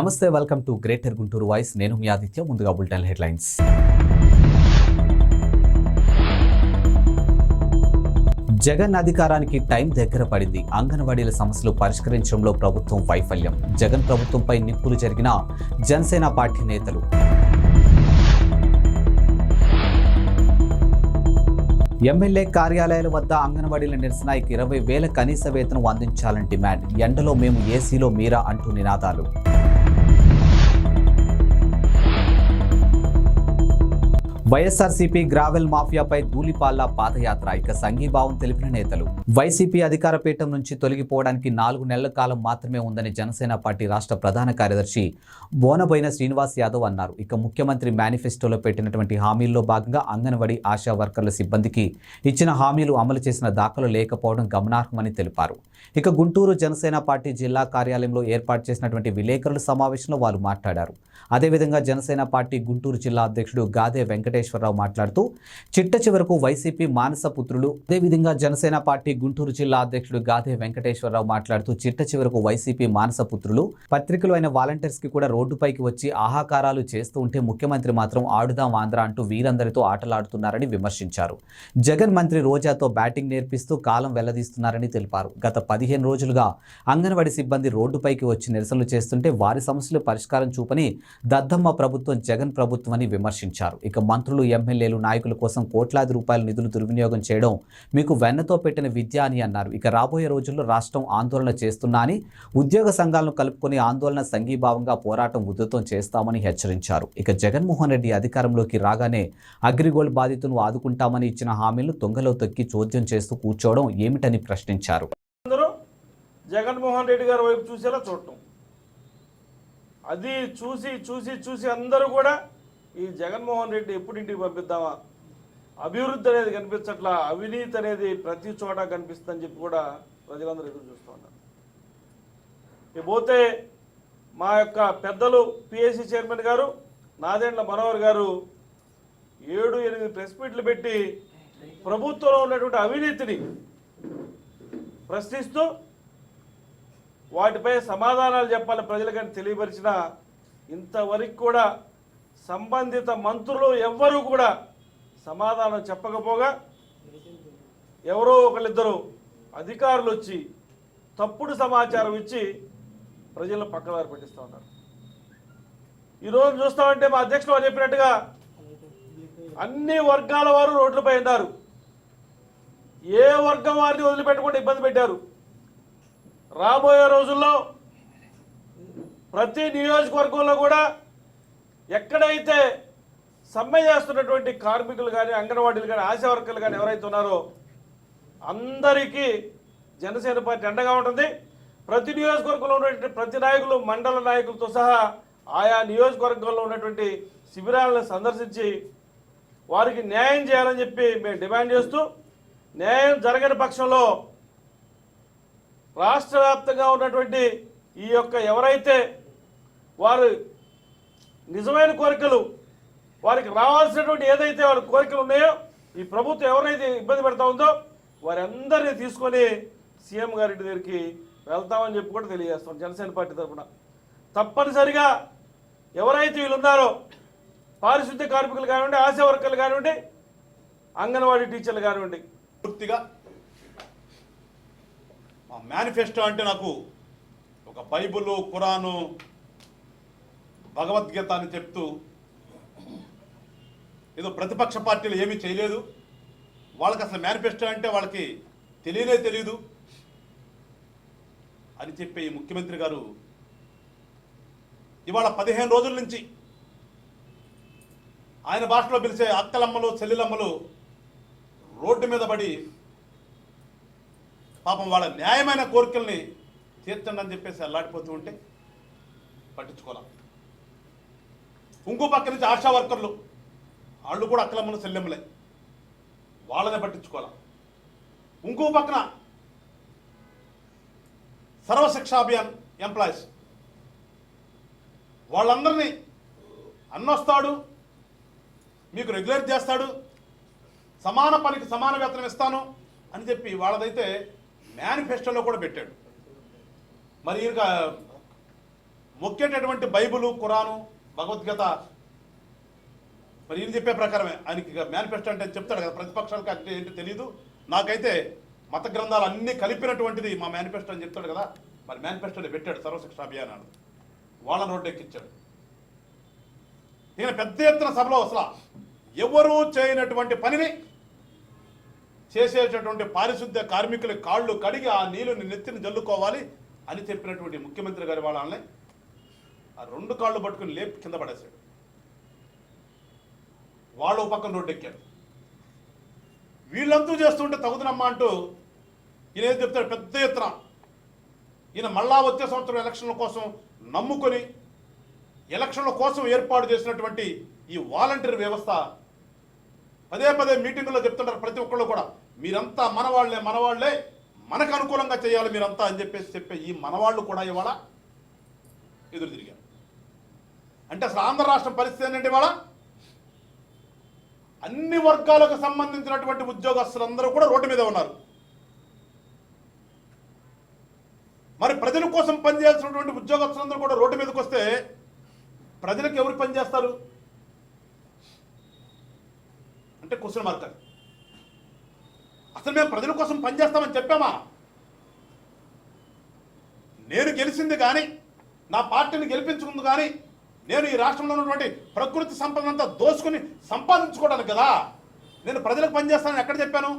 నమస్తే, welcome to greater Guntur voice. నేను మీ ఆదిత్య. ముందుగా బులెటిన్ హెడ్లైన్స్. జగన్ అధికారానికి టైం దగ్గర పడింది. అంగన్వాడీల సమస్యలు పరిష్కరించడంలో ప్రభుత్వం వైఫల్యం. జగన్ ప్రభుత్వంపై నిప్పులు జరిగిన జనసేన పార్టీ నేతలు. ఎమ్మెల్యే కార్యాలయాల వద్ద అంగన్వాడీల నిరసన. 20,000 కనీస వేతనం అందించాలని డిమాండ్. ఎండలో మేము ఏసీలో మీరా అంటూ నినాదాలు. వైఎస్ఆర్సీపీ గ్రావెల్ మాఫియాపై ధూళిపాళ్ల పాదయాత్ర. ఇక సంఘీభావం తెలిపిన నేతలు. వైసీపీ అధికార పీఠం నుంచి తొలగిపోవడానికి 4 నెలల కాలం మాత్రమే ఉందని జనసేన పార్టీ రాష్ట్ర ప్రధాన కార్యదర్శి బోనబోయిన శ్రీనివాస్ యాదవ్ అన్నారు. ఇక ముఖ్యమంత్రి మేనిఫెస్టోలో పెట్టినటువంటి హామీల్లో భాగంగా అంగన్వాడీ ఆశా వర్కర్ల సిబ్బందికి ఇచ్చిన హామీలు అమలు చేసిన దాఖలు లేకపోవడం గమనార్హమని తెలిపారు. ఇక గుంటూరు జనసేన పార్టీ జిల్లా కార్యాలయంలో ఏర్పాటు చేసినటువంటి విలేకరుల సమావేశంలో వారు మాట్లాడారు. అదేవిధంగా జనసేన పార్టీ గుంటూరు జిల్లా అధ్యక్షుడు గాదే వెంకటేశ్వరరావు మాట్లాడుతూ చిట్ట చివరకు వైసీపీ మానస పుత్రులు. అదేవిధంగా జనసేన పార్టీ గుంటూరు జిల్లా అధ్యక్షుడు గాదే వెంకటేశ్వరరావు మాట్లాడుతూ చిట్ట చివరకు వైసీపీ మానస పుత్రులు పత్రికలు అయిన వాలంటీర్స్ కి కూడా రోడ్డుపైకి వచ్చి ఆహాకారాలు చేస్తూ ఉంటే ముఖ్యమంత్రి మాత్రం ఆడుదాం ఆంధ్ర అంటూ వీరందరితో ఆటలాడుతున్నారని విమర్శించారు. జగన్ మంత్రి రోజాతో బ్యాటింగ్ నేర్పిస్తూ కాలం వెల్లదీస్తున్నారని తెలిపారు. గత 15 రోజులుగా అంగన్వాడీ సిబ్బంది రోడ్డుపైకి వచ్చి నిరసనలు చేస్తుంటే వారి సమస్యలు పరిష్కారం చూపని దద్దమ్మ ప్రభుత్వం జగన్ ప్రభుత్వం అని విమర్శించారు. ఇక మంత్రులు, ఎమ్మెల్యేలు, నాయకుల కోసం కోట్లాది రూపాయల నిధులు దుర్వినియోగం చేయడం మీకు వెన్నతో పెట్టిన విద్య అని అన్నారు. ఇక రాబోయే రోజుల్లో రాష్ట్రం ఆందోళన చేస్తున్నా అని, ఉద్యోగ సంఘాలను కలుపుకొని ఆందోళన సంఘీభావంగా పోరాటం ఉధృతం చేస్తామని హెచ్చరించారు. ఇక జగన్మోహన్ రెడ్డి అధికారంలోకి రాగానే అగ్రిగోల్డ్ బాధితులను ఆదుకుంటామని ఇచ్చిన హామీలను తొంగలో తొక్కి చోద్యం చేస్తూ కూర్చోవడం ఏమిటని ప్రశ్నించారు. జగన్మోహన్ రెడ్డి గారి వైపు చూసేలా చూడటం, అది చూసి చూసి చూసి అందరూ కూడా ఈ జగన్మోహన్ రెడ్డి ఎప్పుడు ఇంటికి పంపిద్దామా, అభివృద్ధి అనేది కనిపించట్లా, అవినీతి అనేది ప్రతి చోట కనిపిస్తుందని చెప్పి కూడా ప్రజలందరూ ఎదురు చూస్తూ ఉన్నారు. ఇకపోతే మా యొక్క పెద్దలు పిఎస్సి చైర్మన్ గారు నాదెండ్ల మనోహర్ గారు 7-8 ప్రెస్ మీట్లు పెట్టి ప్రభుత్వంలో ఉన్నటువంటి అవినీతిని ప్రశ్నిస్తూ వాటిపై సమాధానాలు చెప్పాలని ప్రజలకని తెలియపరిచిన ఇంతవరకు కూడా సంబంధిత మంత్రులు ఎవ్వరూ కూడా సమాధానం చెప్పకపోగా ఎవరో ఒకళ్ళిద్దరు అధికారులు వచ్చి తప్పుడు సమాచారం ఇచ్చి ప్రజలను పక్కదారి పట్టిస్తూ ఉన్నారు. ఈరోజు చూస్తామంటే మా అధ్యక్షులు వారు చెప్పినట్టుగా అన్ని వర్గాల వారు రోడ్లపై ఉన్నారు. ఏ వర్గం వారిని వదిలిపెట్టకుండా ఇబ్బంది పెట్టారు. రాబోయే రోజుల్లో ప్రతి నియోజకవర్గంలో కూడా ఎక్కడైతే సమ్మె చేస్తున్నటువంటి కార్మికులు కానీ, అంగన్వాడీలు కానీ, ఆశా వర్కర్లు కానీ ఎవరైతే ఉన్నారో అందరికీ జనసేన పార్టీ అండగా ఉంటుంది. ప్రతి నియోజకవర్గంలో ఉన్నటువంటి ప్రతి నాయకులు, మండల నాయకులతో సహా ఆయా నియోజకవర్గంలో ఉన్నటువంటి శిబిరాలను సందర్శించి వారికి న్యాయం చేయాలని చెప్పి మేము డిమాండ్ చేస్తూ, న్యాయం జరగని పక్షంలో రాష్ట్ర వ్యాప్తంగా ఉన్నటువంటి ఈ యొక్క ఎవరైతే వారు నిజమైన కోరికలు, వారికి రావాల్సినటువంటి ఏదైతే వారి కోరికలు ఉన్నాయో, ఈ ప్రభుత్వం ఎవరైతే ఇబ్బంది పెడతా ఉందో వారందరినీ తీసుకొని సీఎం గారి దగ్గరికి వెళ్తామని చెప్పి కూడా తెలియజేస్తాం. జనసేన పార్టీ తరఫున తప్పనిసరిగా ఎవరైతే వీళ్ళు ఉన్నారో పారిశుద్ధ్య కార్మికులు కానివ్వండి, ఆశా వర్కర్లు కానివ్వండి, అంగన్వాడీ టీచర్లు కానివ్వండి, పూర్తిగా మేనిఫెస్టో అంటే నాకు ఒక బైబిల్, ఖురాను, భగవద్గీత అని చెప్తూ ఏదో ప్రతిపక్ష పార్టీలు ఏమీ చేయలేదు, వాళ్ళకి అసలు మేనిఫెస్టో అంటే వాళ్ళకి తెలియనే తెలియదు అని చెప్పి ముఖ్యమంత్రి గారు ఇవాళ 15 రోజుల నుంచి ఆయన భాషలో పిలిచే అక్కలమ్మలు, చెల్లెలమ్మలు రోడ్డు మీద పడి పాపం వాళ్ళ న్యాయమైన కోరికల్ని తీర్చండి అని చెప్పేసి అల్లాడిపోతూ ఉంటే పట్టించుకోవాలి. ఇంకో పక్క నుంచి ఆశా వర్కర్లు, వాళ్ళు కూడా అక్కలమ్మలు, చెల్లెమ్మలే, వాళ్ళనే పట్టించుకోవాలి. ఇంకో పక్కన సర్వశిక్ష అభియాన్ ఎంప్లాయీస్, వాళ్ళందరినీ అన్నొస్తాడు, మీకు రెగ్యులర్ చేస్తాడు, సమాన పనికి సమాన వేతనం ఇస్తాను అని చెప్పి వాళ్ళదైతే మేనిఫెస్టోలో కూడా పెట్టాడు. మరి ఇంకా మొక్కేటటువంటి బైబిలు, ఖురాను, భగవద్గీత మరి ఈయన చెప్పే ప్రకారమే. ఆయనకి మేనిఫెస్టో అంటే చెప్తాడు కదా, ప్రతిపక్షాలకు అంటే ఏంటో తెలియదు, నాకైతే మత గ్రంథాలు అన్నీ కలిపినటువంటిది మా మేనిఫెస్టో అని చెప్తాడు కదా. మరి మేనిఫెస్టోలో పెట్టాడు సర్వశిక్ష అభియానాన్ని, వాళ్ళ రోడ్డు ఎక్కించాడు. ఈయన పెద్ద ఎత్తున సభలో అసలు ఎవరూ చేయనటువంటి పనిని చేసేటటువంటి పారిశుద్ధ్య కార్మికుల కాళ్ళు కడిగి ఆ నీళ్ళని నెత్తిని జల్లుకోవాలి అని చెప్పినటువంటి ముఖ్యమంత్రి గారి వాళ్ళని ఆ 2 కాళ్ళు పట్టుకుని లేపి కింద పడేశాడు. వాళ్ళు పక్కన రోడ్డు ఎక్కాడు. వీళ్ళంతూ చేస్తుంటే తగుదనమ్మా అంటూ ఈయన ఏం చెప్తాడు, పెద్ద ఎత్తున ఈయన మళ్ళా వచ్చే సంవత్సరం ఎలక్షన్ల కోసం నమ్ముకొని ఎలక్షన్ల కోసం ఏర్పాటు చేసినటువంటి ఈ వాలంటీర్ వ్యవస్థ పదే పదే మీటింగుల్లో చెప్తుంటారు ప్రతి ఒక్కళ్ళు కూడా, మీరంతా మనవాళ్లే మనకు అనుకూలంగా చేయాలి మీరంతా అని చెప్పే ఈ మనవాళ్ళు కూడా ఇవాళ ఎదురు తిరిగారు. అంటే అసలు ఆంధ్ర రాష్ట్రం పరిస్థితి ఏంటంటే ఇవాళ అన్ని వర్గాలకు సంబంధించినటువంటి ఉద్యోగస్తులందరూ కూడా రోడ్డు మీద ఉన్నారు. మరి ప్రజల కోసం పనిచేయాల్సినటువంటి ఉద్యోగస్తులందరూ కూడా రోడ్డు మీదకి వస్తే ప్రజలకు ఎవరు పనిచేస్తారు అంటే క్వశ్చన్ మార్క్. అసలు మేము ప్రజల కోసం పనిచేస్తామని చెప్పామా? నేను గెలిచింది కానీ, నా పార్టీని గెలిపించుకుంది కానీ, నేను ఈ రాష్ట్రంలో ఉన్నటువంటి ప్రకృతి సంపదనంతా దోసుకుని సంపాదించుకోవడానికి కదా నేను ప్రజలకు పనిచేస్తానని ఎక్కడ చెప్పాను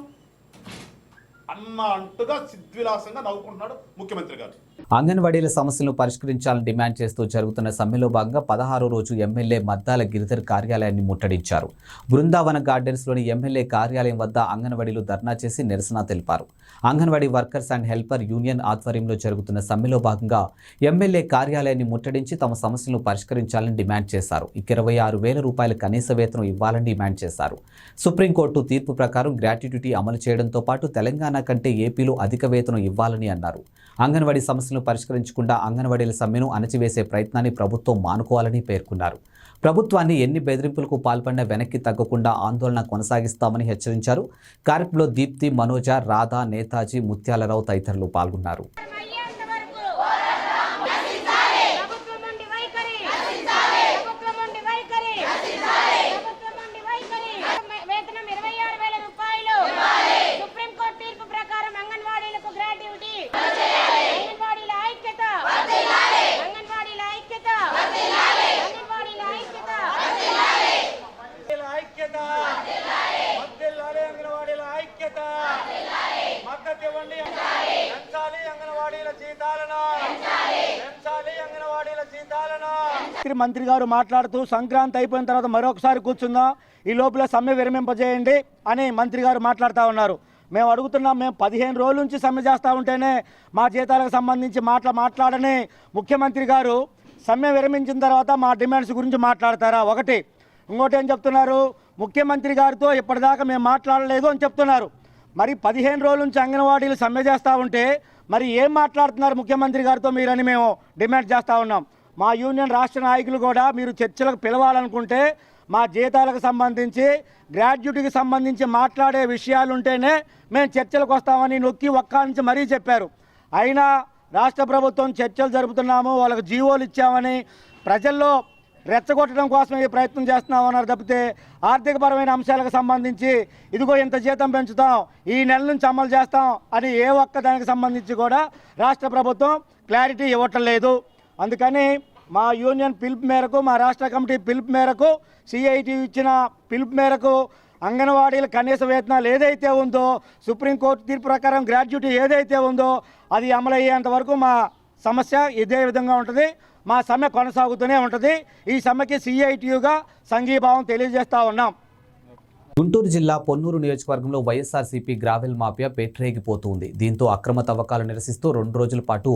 అన్న అంటుగా సిద్విలాసంగా నవ్వుకుంటున్నాడు ముఖ్యమంత్రి గారు. అంగన్వాడీల సమస్యలను పరిష్కరించాలని డిమాండ్ చేస్తూ జరుగుతున్న సమ్మెలో భాగంగా 16వ రోజు ఎమ్మెల్యే మద్దాల గిరిధర్ కార్యాలయాన్ని ముట్టడించారు. బృందావన గార్డెన్స్లోని ఎమ్మెల్యే కార్యాలయం వద్ద అంగన్వాడీలు ధర్నా చేసి నిరసన తెలిపారు. Anganwadi workers and helper union ఆధ్వర్యంలో జరుగుతున్న సమ్మెలో భాగంగా ఎమ్మెల్యే కార్యాలయాన్ని ముట్టడించి తమ సమస్యలను పరిష్కరించాలని డిమాండ్ చేశారు. 26,000 రూపాయల కనీస వేతనం ఇవ్వాలని డిమాండ్ చేశారు. సుప్రీంకోర్టు తీర్పు ప్రకారం గ్రాట్యుటీ అమలు చేయడంతో పాటు తెలంగాణ కంటే ఏపీలో అధిక వేతనం ఇవ్వాలని అన్నారు. అంగన్వాడీ సమస్యలను పరిష్కరించకుండా అంగన్వాడీల సమ్మెను అణచివేసే ప్రయత్నాన్ని ప్రభుత్వం మానుకోవాలని పేర్కొన్నారు. ప్రభుత్వాన్ని ఎన్ని బెదిరింపులకు పాల్పడినా వెనక్కి తగ్గకుండా ఆందోళన కొనసాగిస్తామని హెచ్చరించారు. కార్యక్రమంలో దీప్తి, మనోజ, రాధా, నేతాజీ, ముత్యాలరావు తదితరులు పాల్గొన్నారు. మంత్రి గారు మాట్లాడుతూ సంక్రాంతి అయిపోయిన తర్వాత మరొకసారి కూర్చుందాం, ఈ లోపల సమ్మె విరమింపజేయండి అని మంత్రి గారు మాట్లాడుతూ ఉన్నారు. మేము అడుగుతున్నాం, మేము 15 రోజుల నుంచి సమ్మె చేస్తూ ఉంటేనే మా జీతాలకు సంబంధించి మాట్లాడని ముఖ్యమంత్రి గారు సమ్మె విరమించిన తర్వాత మా డిమాండ్స్ గురించి మాట్లాడతారా? ఒకటి. ఇంకోటి ఏం చెప్తున్నారు, ముఖ్యమంత్రి గారితో ఇప్పటిదాకా మేము మాట్లాడలేదు అని చెప్తున్నారు. మరి 15 రోజుల నుంచి అంగన్వాడీలు సమ్మె చేస్తూ ఉంటే మరి ఏం మాట్లాడుతున్నారు ముఖ్యమంత్రి గారితో మీరని మేము డిమాండ్ చేస్తూ ఉన్నాం. మా యూనియన్ రాష్ట్ర నాయకులు కూడా మీరు చర్చలకు పిలవాలనుకుంటే మా జీతాలకు సంబంధించి గ్రాడ్యుటీకి సంబంధించి మాట్లాడే విషయాలు ఉంటేనే మేము చర్చలకు వస్తామని నొక్కి ఒక్క నుంచి మరీ చెప్పారు. అయినా రాష్ట్ర ప్రభుత్వం చర్చలు జరుపుతున్నాము, వాళ్ళకు జీవోలు ఇచ్చామని ప్రజల్లో రెచ్చగొట్టడం కోసం ఈ ప్రయత్నం చేస్తున్నామన్నారు తప్పితే ఆర్థికపరమైన అంశాలకు సంబంధించి ఇదిగో ఇంత జీతం పెంచుతాం, ఈ నెల నుంచి అమలు చేస్తాం అని ఏ ఒక్క దానికి సంబంధించి కూడా రాష్ట్ర ప్రభుత్వం క్లారిటీ ఇవ్వటం లేదు. అందుకని మా యూనియన్ పిలుపు మేరకు, మా రాష్ట్ర కమిటీ పిలుపు మేరకు, సిఐటి ఇచ్చిన పిలుపు మేరకు అంగన్వాడీల కనీస వేతనాలు ఏదైతే ఉందో, సుప్రీంకోర్టు తీర్పు ప్రకారం గ్రాడ్యుటీ ఏదైతే ఉందో అది అమలయ్యేంత వరకు మా సమస్య ఇదే విధంగా ఉంటుంది. మా సమ్మె కొనసాగుతూనే ఉంటుంది. ఈ సమ్మెకి సిఐటియుగా సంఘీభావం తెలియజేస్తూ ఉన్నాం. గుంటూరు జిల్లా పొన్నూరు నియోజకవర్గంలో వైఎస్ఆర్సీపీ గ్రావెల్ మాఫియా పేట్రేగిపోతుంది. దీంతో అక్రమ తవ్వకాలు నిరసిస్తూ 2 రోజుల పాటు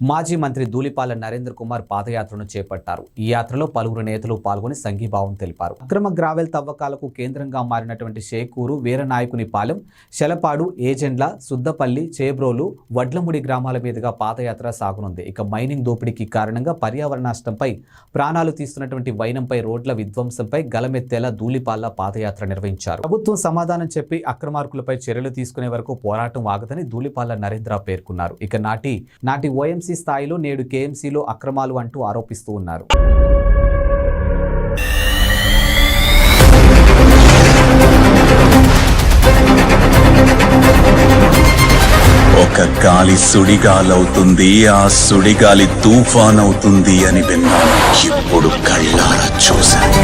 మాజీ మంత్రి ధూళిపాల నరేంద్ర కుమార్ పాదయాత్రను చేపట్టారు. ఈ యాత్రలో పలువురు నేతలు పాల్గొని సంఘీభావం తెలిపారు. అక్రమ గ్రావెల్ తవ్వకాలకు కేంద్రంగా మారినటువంటి షేకూరు, వీరనాయకునిపాలెం, శెలపాడు, ఏజెండ్ల, సుద్దపల్లి, చేబ్రోలు, వడ్లముడి గ్రామాల మీదుగా పాదయాత్ర సాగనుంది. ఇక మైనింగ్ దోపిడీకి కారణంగా పర్యావరణ నష్టంపై, ప్రాణాలు తీస్తున్నటువంటి వైనంపై, రోడ్ల విధ్వంసంపై గలమెత్తేలా ధూళిపాల పాదయాత్ర నిర్వహించారు. హెచ్చరించారు. ప్రభుత్వం సమాధానం చెప్పి అక్రమార్కులపై చర్యలు తీసుకునే వరకు పోరాటం ఆగదని ధూళిపాళ్ల నరేంద్ర పేర్కొన్నారు. ఇక నాటి ఓఎంసీ స్థాయిలో నేడు కేఎంసీలో అక్రమాలు అంటూ ఆరోపిస్తూ ఉన్నారు. ఒక గాలి సుడిగాలవుతుంది, ఆ సుడిగాలి తుఫాన్ అవుతుంది అని విన్నాను. ఇప్పుడు కళ్ళారా చూశాను.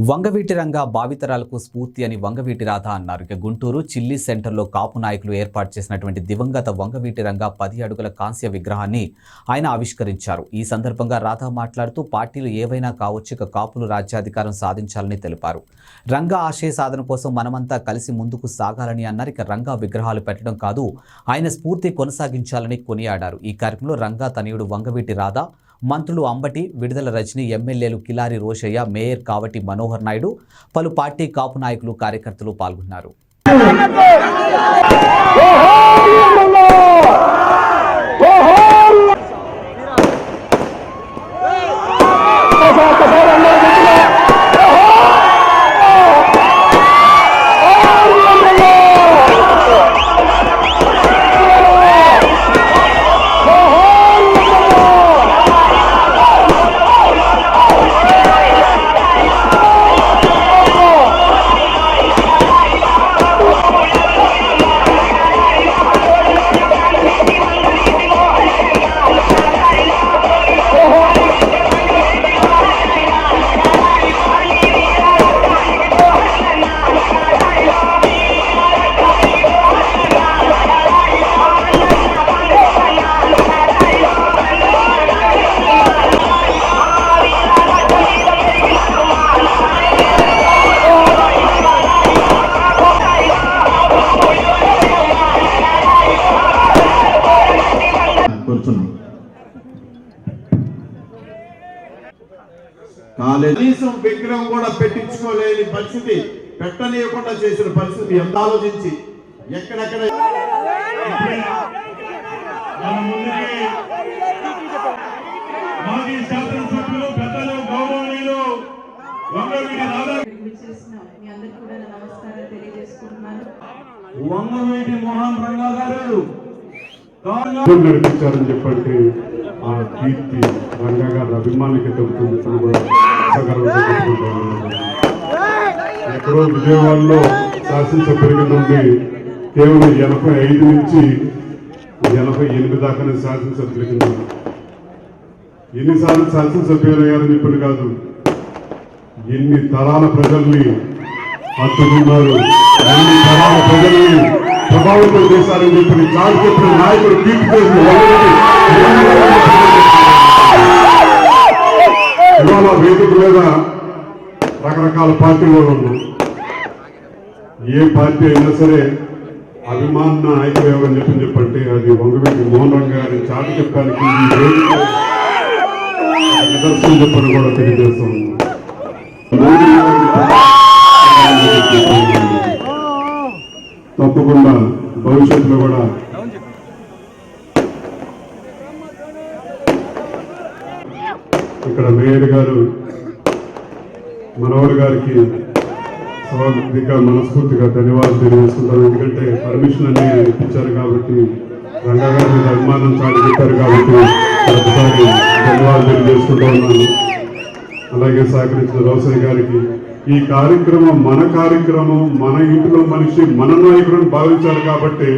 వంగవీటి రంగా భావితరాలకు స్ఫూర్తి అని వంగవీటి రాధ అన్నారు. ఇక గుంటూరు చిల్లీ సెంటర్లో కాపు నాయకులు ఏర్పాటు చేసినటువంటి దివంగత వంగవీటి రంగా 10 అడుగుల కాంస్య విగ్రహాన్ని ఆయన ఆవిష్కరించారు. ఈ సందర్భంగా రాధ మాట్లాడుతూ పార్టీలు ఏవైనా కావచ్చు, ఇక కాపులు రాజ్యాధికారం సాధించాలని తెలిపారు. రంగా ఆశయ సాధన కోసం మనమంతా కలిసి ముందుకు సాగాలని అన్నారు. ఇక రంగా విగ్రహాలు పెట్టడం కాదు, ఆయన స్ఫూర్తి కొనసాగించాలని కొనియాడారు. ఈ కార్యక్రమంలో రంగా తనయుడు వంగవీటి రాధ, మంత్రులు అంబటి, విడుదల రజని, ఎమ్మెల్యేలు కిలారి రోషయ్య, మేయర్ కావటి మనోహర్ నాయుడు, పలు పార్టీ కాపు నాయకులు, కార్యకర్తలు పాల్గొన్నారు. కనీసం విగ్రహం కూడా పెట్టించుకోలేని పరిస్థితి, పెట్టనీయకుండా చేసిన పరిస్థితి ఎంత ఆలోచించి ఎక్కడెక్కడ మాజీ శాసనసభ్యులు పెద్దలు గౌరవనీయులు వంగవీటి రాధా వంగవీటి మోహన్ రంగా గారు నడిపించారని చెప్పంటే ఆ కీర్తి రంగా గారి అభిమానికి దొరుకుతుంది. ఎక్కడో విజయవాడలో శాసనసభ్యుల నుండి కేవలం 85 నుంచి 88 దాకానే శాసనసభ్యుల కింద. ఎన్నిసార్లు శాసనసభ్యులు అయ్యారని ఇప్పుడు కాదు, ఎన్ని తరాల ప్రజల్ని హత్తుకున్నారు, ఎన్ని తరాల ప్రజల్ని ప్రభావితం చేశారని చెప్పి చాలు చెప్పిన నాయకుడు కీర్తి చేసిన ఇవాళ వేదిక మీద రకరకాల పార్టీలు ఉన్నాయి. ఏ పార్టీ అయినా సరే అభిమాన నాయకులు ఎవరని చెప్పంటే అది వంగవీటి మోహన్ రంగా గారిని చాటి చెప్పడానికి ఈ వేదిక నిదర్శనం చెప్పని కూడా తెలియజేస్తాం. తప్పకుండా భవిష్యత్తులో కూడా ఇక్కడ మేయర్ గారు మనోహర్ గారికి స్వాగతిగా మనస్ఫూర్తిగా ధన్యవాదాలు తెలియజేసుకుంటారు. ఎందుకంటే పర్మిషన్ అన్ని ఇప్పించారు కాబట్టి, రంగా గారి మీద అభిమానం చాటి చెప్పారు కాబట్టి ఒకసారి ధన్యవాదాలు తెలియజేసుకుంటూ ఉన్నాను. అలాగే సహకరించిన రోసయ్య గారికి. ఈ కార్యక్రమం మన ఇంటిలో మనిషి మన నాయకులను భావించారు కాబట్టి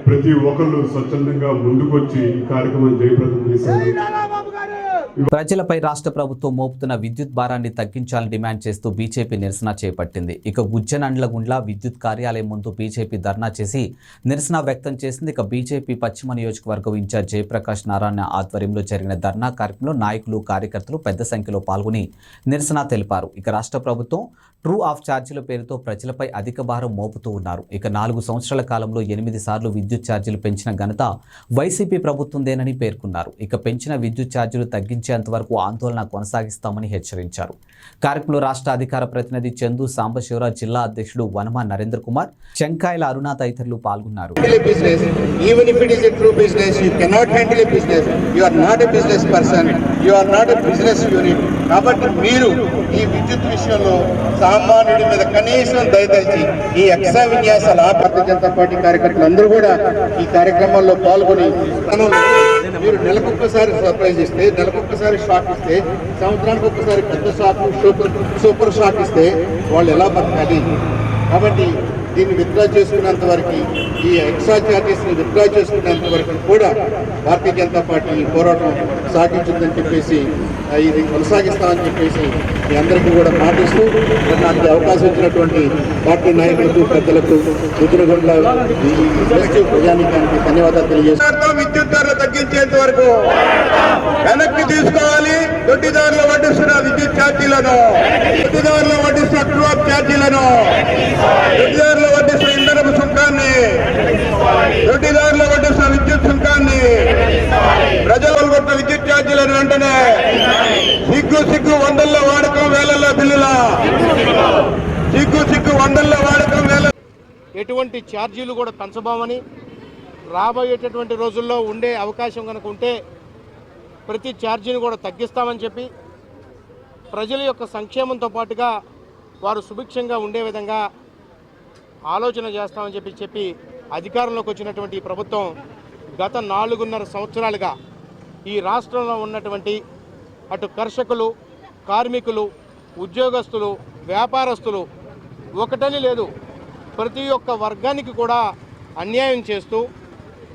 ప్రతి ఒక్కళ్ళు స్వచ్ఛందంగా ముందుకొచ్చి ఈ కార్యక్రమం జయప్రదం చేశారు. ప్రజలపై రాష్ట్ర ప్రభుత్వం మోపుతున్న విద్యుత్ భారాన్ని తగ్గించాలని డిమాండ్ చేస్తూ బీజేపీ నిరసన చేపట్టింది. ఇక గుజ్జనండ్లగుండ్ల విద్యుత్ కార్యాలయం ముందు బీజేపీ ధర్నా చేసి నిరసన వ్యక్తం చేసింది. ఇక బీజేపీ పశ్చిమ నియోజకవర్గం ఇన్ఛార్జ్ జయప్రకాష్ నారాయణ ఆధ్వర్యంలో జరిగిన ధర్నా కార్యక్రమంలో నాయకులు కార్యకర్తలు పెద్ద సంఖ్యలో పాల్గొని నిరసన తెలిపారు. ఇక రాష్ట్ర ప్రభుత్వం ట్రూ ఆఫ్ ఛార్జీల పేరుతో ప్రజలపై అధిక భారం మోపుతూ ఉన్నారు. ఇక 4 సంవత్సరాల కాలంలో 8 సార్లు విద్యుత్ ఛార్జీలు పెంచిన ఘనత వైసీపీ ప్రభుత్వందేనని పేర్కొన్నారు. ఇక పెంచిన విద్యుత్ ఛార్జీలు తగ్గించేంత వరకు ఆందోళన కొనసాగిస్తామని హెచ్చరించారు. కార్యక్రమంలో రాష్ట్ర అధికార ప్రతినిధి చందు సాంబశివరావు, జిల్లా అధ్యక్షుడు వనమా నరేంద్ర కుమార్, చెంకాయల అరుణ తదితరులు పాల్గొన్నారు. కాబట్టి మీరు ఈ విద్యుత్ విషయంలో సామాన్యుడి మీద కనీసం దయచేసి ఈ ఎక్సా విన్యాసాలు భారతీయ జనతా పార్టీ కార్యకర్తలు అందరూ కూడా ఈ కార్యక్రమంలో పాల్గొని మీరు నెలకొక్కసారి సర్ప్రైజ్ ఇస్తే, నెలకొక్కసారి షాక్ ఇస్తే, సంవత్సరానికి ఒక్కసారి పెద్ద షాక్, సూపర్ షాక్ ఇస్తే వాళ్ళు ఎలా బతకాలి? కాబట్టి దీన్ని విత్డ్రా చేసుకున్నంత వరకు, ఈ ఎక్స్ట్రా ఛార్జెస్ని విత్డ్రా చేసుకున్నంత వరకు కూడా భారతీయ జనతా పార్టీ ఈ పోరాటం సాగించిందని చెప్పేసి, ఇది కొనసాగిస్తామని చెప్పేసి మీ అందరికీ కూడా పాటిస్తూ నాకు అవకాశం ఇచ్చినటువంటి పార్టీ నాయకులకు, పెద్దలకు, రుద్రగొండ ప్రజానీకానికి ధన్యవాదాలు తెలియజేస్తాం. విద్యుత్ ధరలు తగ్గించేంత వరకు వెనక్కి తీసుకోవాలి. దొడ్డిదారులు వడ్డిస్తున్న విద్యుత్ ఛార్జీలను, దొడ్డిదారులు వడ్డిస్తున్న ట్రూ ఆఫ్ ఛార్జీలను, దొడ్డిదారులు వడ్డిస్తున్న ఇంధనపు సుంకాన్ని, దొడ్డిదారులు వడ్డిస్తున్న విద్యుత్ సుంకాన్ని, ప్రజలు కొట్టిన విద్యుత్ ఛార్జీలను వెంటనే సిగ్గు వందల్లో వాడకం, వేలల్లో బిల్లుల సిగ్గు వందల్లో వాడకం, వేల ఎటువంటి ఛార్జీలు కూడా పెంచబోమని, రాబోయేటటువంటి రోజుల్లో ఉండే అవకాశం కనుక ఉంటే ప్రతి ఛార్జీని కూడా తగ్గిస్తామని చెప్పి, ప్రజల యొక్క సంక్షేమంతో పాటుగా వారు సుభిక్షంగా ఉండే విధంగా ఆలోచన చేస్తామని చెప్పి అధికారంలోకి వచ్చినటువంటి ఈ ప్రభుత్వం గత 4.5 సంవత్సరాలుగా ఈ రాష్ట్రంలో ఉన్నటువంటి అటు కర్షకులు, కార్మికులు, ఉద్యోగస్తులు, వ్యాపారస్తులు ఒకటని లేదు, ప్రతి ఒక్క వర్గానికి కూడా అన్యాయం చేస్తూ,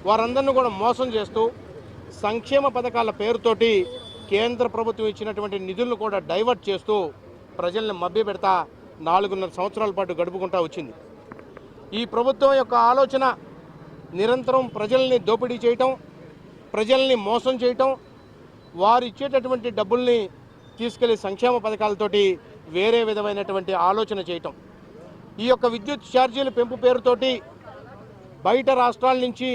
వారందరినీ కూడా మోసం చేస్తూ, సంక్షేమ పథకాల పేరుతోటి కేంద్ర ప్రభుత్వం ఇచ్చినటువంటి నిధులను కూడా డైవర్ట్ చేస్తూ ప్రజల్ని మభ్యపెడతా 4.5 సంవత్సరాల పాటు గడుపుకుంటూ వచ్చింది. ఈ ప్రభుత్వం యొక్క ఆలోచన నిరంతరం ప్రజల్ని దోపిడీ చేయటం, ప్రజల్ని మోసం చేయటం, వారు ఇచ్చేటటువంటి డబ్బుల్ని తీసుకెళ్లి సంక్షేమ పథకాలతోటి వేరే విధమైనటువంటి ఆలోచన చేయటం. ఈ యొక్క విద్యుత్ ఛార్జీల పెంపు పేరుతోటి బయట రాష్ట్రాల నుంచి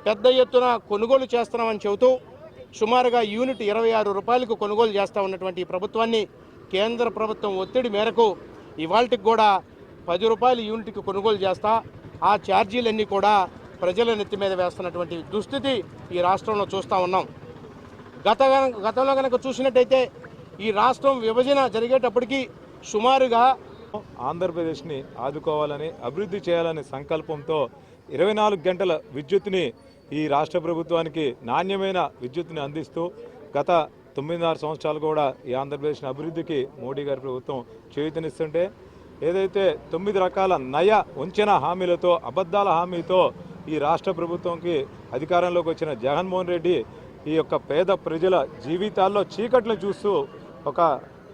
పెద్ద ఎత్తున కొనుగోలు చేస్తున్నామని చెబుతూ సుమారుగా యూనిట్ 26 రూపాయలకు కొనుగోలు చేస్తూ ఉన్నటువంటి ఈ ప్రభుత్వాన్ని కేంద్ర ప్రభుత్వం ఒత్తిడి మేరకు ఇవాళకి కూడా 10 రూపాయల యూనిట్కి కొనుగోలు చేస్తా, ఆ ఛార్జీలన్నీ కూడా ప్రజల నెత్తి మీద వేస్తున్నటువంటి దుస్థితి ఈ రాష్ట్రంలో చూస్తూ ఉన్నాం. గతంలో కనుక చూసినట్టయితే ఈ రాష్ట్రం విభజన జరిగేటప్పటికి సుమారుగా ఆంధ్రప్రదేశ్ని ఆదుకోవాలని, అభివృద్ధి చేయాలనే సంకల్పంతో 24 గంటల విద్యుత్ని ఈ రాష్ట్ర ప్రభుత్వానికి నాణ్యమైన విద్యుత్ని అందిస్తూ గత 9.5 సంవత్సరాలు కూడా ఈ ఆంధ్రప్రదేశ్ అభివృద్ధికి మోడీ గారి ప్రభుత్వం చేయూతనిస్తుంటే, ఏదైతే 9 రకాల నయ వంచన హామీలతో, అబద్ధాల హామీతో ఈ రాష్ట్ర ప్రభుత్వంకి అధికారంలోకి వచ్చిన జగన్మోహన్ రెడ్డి ఈ యొక్క పేద ప్రజల జీవితాల్లో చీకట్లు చూస్తూ ఒక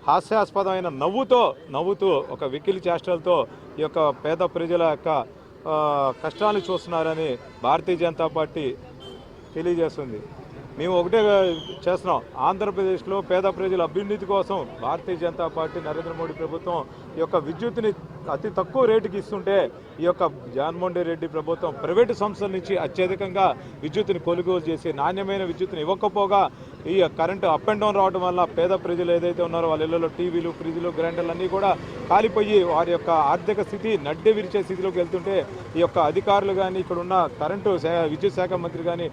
హాస్యాస్పదమైన నవ్వుతూ ఒక వెకిలి చేష్టలతో ఈ యొక్క పేద ప్రజల యొక్క కష్టాలు చూస్తున్నారని భారతీయ జనతా పార్టీ తెలియజేస్తుంది. మేము ఒకటే చేస్తున్నాం, ఆంధ్రప్రదేశ్లో పేద ప్రజల అభ్యున్నతి కోసం భారతీయ జనతా పార్టీ నరేంద్ర మోడీ ప్రభుత్వం ఈ యొక్క విద్యుత్తుని అతి తక్కువ రేటుకి ఇస్తుంటే, ఈ యొక్క జగన్మోహన్ రెడ్డి ప్రభుత్వం ప్రైవేటు సంస్థల నుంచి అత్యధికంగా విద్యుత్తుని కొనుగోలు చేసి నాణ్యమైన విద్యుత్తుని ఇవ్వకపోగా ఈ కరెంటు అప్ అండ్ డౌన్ రావడం వల్ల పేద ప్రజలు ఏదైతే ఉన్నారో వాళ్ళ ఇళ్లలో టీవీలు, ఫ్రిడ్జ్లు, గ్రైండర్లు అన్నీ కూడా కాలిపోయి వారి యొక్క ఆర్థిక స్థితి నడ్డి విరిచే స్థితిలోకి వెళ్తుంటే, ఈ యొక్క అధికారులు కానీ, ఇక్కడ ఉన్న కరెంటు విద్యుత్ శాఖ మంత్రి కానీ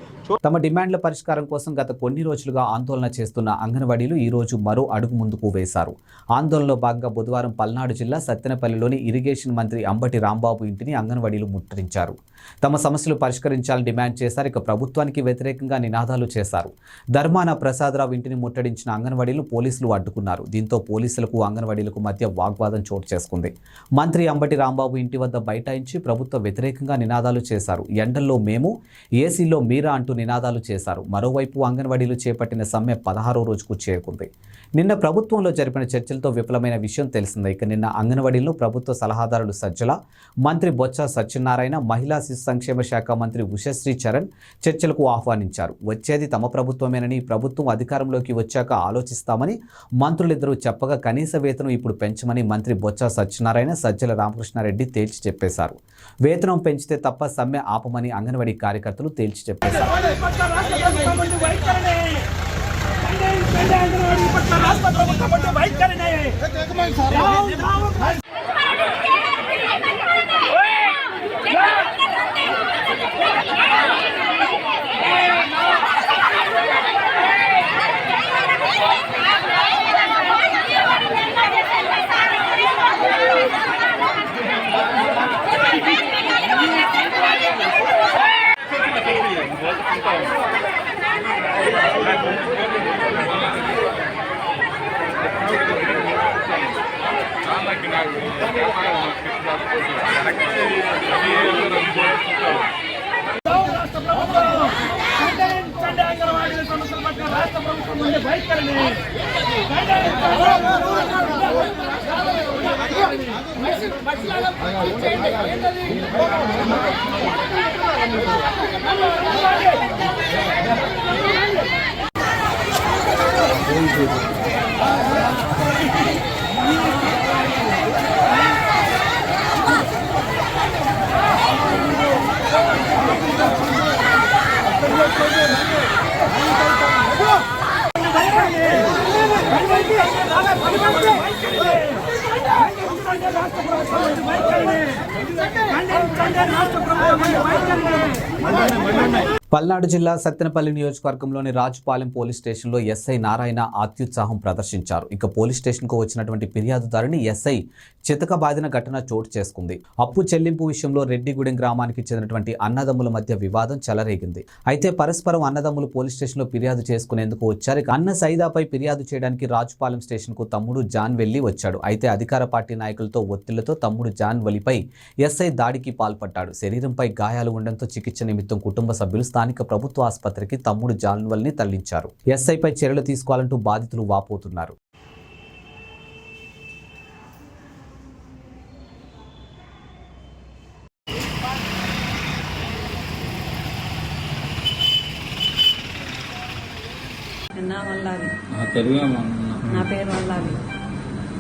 తమ డిమాండ్ల పరిష్కారం కోసం గత కొన్ని రోజులుగా ఆందోళన చేస్తున్న అంగన్వాడీలు ఈ రోజు మరో అడుగు ముందుకు వేశారు. ఆందోళనలో భాగంగా బుధవారం పల్నాడు జిల్లా సత్తెనపల్లిలోని ఇరిగేషన్ మంత్రి అంబటి రాంబాబు ఇంటిని అంగన్వాడీలు ముట్టడించారు. తమ సమస్యలు పరిష్కరించాలని డిమాండ్ చేశారు. ఇక ప్రభుత్వానికి వ్యతిరేకంగా నినాదాలు చేశారు. ధర్మాన ప్రసాదరావు ఇంటిని ముట్టడించిన అంగన్వాడీలను పోలీసులు అడ్డుకున్నారు. దీంతో పోలీసులకు అంగన్వాడీలకు మధ్య వాగ్వాదం చోటు చేసుకుంది. మంత్రి అంబటి రాంబాబు ఇంటి వద్ద బైఠాయించి ప్రభుత్వ వ్యతిరేకంగా నినాదాలు చేశారు. ఎండల్లో మేము, ఏసీలో మీరా అంటూ నినాదాలు చేశారు. మరోవైపు అంగన్వాడీలు చేపట్టిన సమ్మె 16వ రోజుకు చేరుకుంది. నిన్న ప్రభుత్వంలో జరిపిన చర్చలతో విఫలమైన విషయం తెలిసిందే. ఇక నిన్న అంగన్వాడీలను ప్రభుత్వ సలహాదారులు సజ్జల, మంత్రి బొత్స సత్యనారాయణ, మహిళా శిశు సంక్షేమ శాఖ మంత్రి ఉషశ్రీ చరణ్ చర్చలకు ఆహ్వానించారు. వచ్చేది తమ ప్రభుత్వమేనని, ప్రభుత్వం అధికారంలోకి వచ్చాక ఆలోచిస్తామని మంత్రులిద్దరూ చెప్పగా కనీస వేతనం ఇప్పుడు పెంచమని మంత్రి బొత్స సత్యనారాయణ, సజ్జల రామకృష్ణారెడ్డి తేల్చి చెప్పేశారు. వేతనం పెంచితే తప్ప సమ్మె ఆపమని అంగన్వాడీ కార్యకర్తలు తేల్చి చెప్పేశారు. పల్నాడు జిల్లా సత్తెనపల్లి నియోజకవర్గంలోని రాజుపాలెం పోలీస్ స్టేషన్లో ఎస్ఐ నారాయణ అత్యుత్సాహం ప్రదర్శించారు. ఇక పోలీస్ స్టేషన్కు వచ్చినటువంటి ఫిర్యాదుదారుని ఎస్ఐ చితకబాదిన ఘటన చోటు చేసుకుంది. అప్పు చెల్లింపు విషయంలో రెడ్డిగూడెం గ్రామానికి చెందినటువంటి అన్నదమ్ముల మధ్య వివాదం చెలరేగింది. అయితే పరస్పరం అన్నదమ్ములు పోలీస్ స్టేషన్లో ఫిర్యాదు చేసుకునేందుకు వచ్చారు. అన్న సైదాపై ఫిర్యాదు చేయడానికి రాజుపాలెం స్టేషన్కు తమ్ముడు జాన్ వెళ్లి వచ్చాడు. అయితే అధికార పార్టీ నాయకులతో ఒత్తిళ్లతో తమ్ముడు జాన్ వలిపై ఎస్ఐ దాడికి పాల్పడ్డాడు. శరీరంపై గాయాలు ఉండడంతో చికిత్స నిమిత్తం కుటుంబ సభ్యులు స్థానిక ప్రభుత్వ ఆసుపత్రికి తమ్ముడు జాన్వల్ని తరలించారు. ఎస్ఐపై చర్యలు తీసుకోవాలంటూ బాధితులు వాపోతున్నారు. నా పేరు వల్లాలి.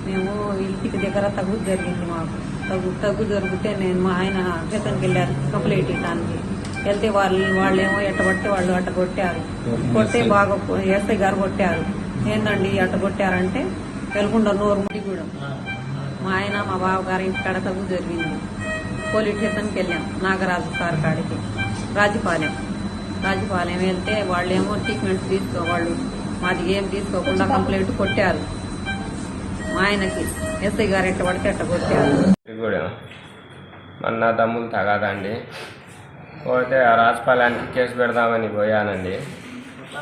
మేము ఇంటికి దగ్గర తగ్గు జరిగింది. మాకు తగ్గు జరిగితే నేను మా ఆయన వేతనకి వెళ్ళారు కంప్లైంట్ ఇవ్వడానికి. వెళ్తే వాళ్ళేమో ఎట్టబట్టి వాళ్ళు అట్ట కొట్టారు. కొట్టే బాగా ఎస్ఐ గారు కొట్టారు. ఏందండి అట్ట కొట్టారంటే వెలుగుండ నూరు ముడిగూడెం మా ఆయన మా బావగారు ఇంటికాడ తగ్గు జరిగింది. పోలీస్ స్టేషన్కి వెళ్ళాం. నాగరాజు సార్ కాడికి రాజుపాలెం వెళ్తే వాళ్ళేమో ట్రీట్మెంట్ తీసుకోవాళ్ళు. మాది ఏం తీసుకోకుండా కంప్లైంట్ కొట్టారు. మా ఆయనకి ఎస్ఐ గారు ఎట్ట పడితే అట్ట కొట్టారు. మన తమ్ములు తగాదండి. పోతే ఆ రాజపాలెనికి కేసు పెడదామని పోయానండి.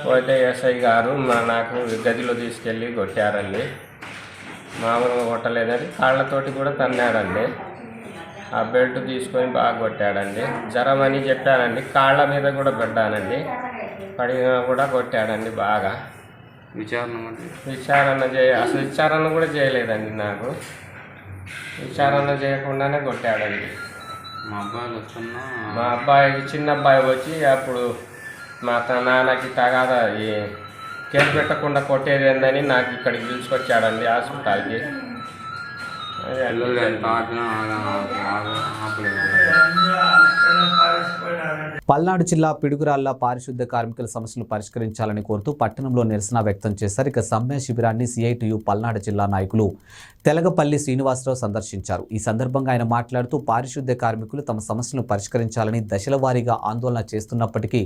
పోతే ఎస్ఐ గారు నాకు గదిలో తీసుకెళ్ళి కొట్టారండి. మామూలుగా కొట్టలేదండి, కాళ్ళతోటి కూడా తన్నాడండి. ఆ బెల్ట్ తీసుకొని బాగా కొట్టాడండి. జ్వరం అని చెప్పానండి, కాళ్ళ మీద కూడా పెట్టానండి. పడినా కూడా కొట్టాడండి బాగా. అసలు విచారణ కూడా చేయలేదండి. నాకు విచారణ చేయకుండానే కొట్టాడండి. మా అబ్బాయికి చిన్న అబ్బాయి వచ్చి అప్పుడు మా నాన్నకి తగాదా ఈ కేసు పెట్టకుండా కొట్టేది ఏందని నాకు ఇక్కడికి పిలుచుకొచ్చాడండి హాస్పిటల్కి. పల్నాడు జిల్లా పిడుగురాళ్ల పారిశుద్ధ్య కార్మికుల సమస్యలు పరిష్కరించాలని కోరుతూ పట్టణంలో నిరసన వ్యక్తం చేశారు. ఇక సమ్మె శిబిరాన్ని సిఐటియు పల్నాడు జిల్లా నాయకులు తెలగపల్లి శ్రీనివాసరావు సందర్శించారు. ఈ సందర్భంగా ఆయన మాట్లాడుతూ పారిశుద్ధ్య కార్మికులు తమ సమస్యలను పరిష్కరించాలని దశల వారీగా ఆందోళన చేస్తున్నప్పటికీ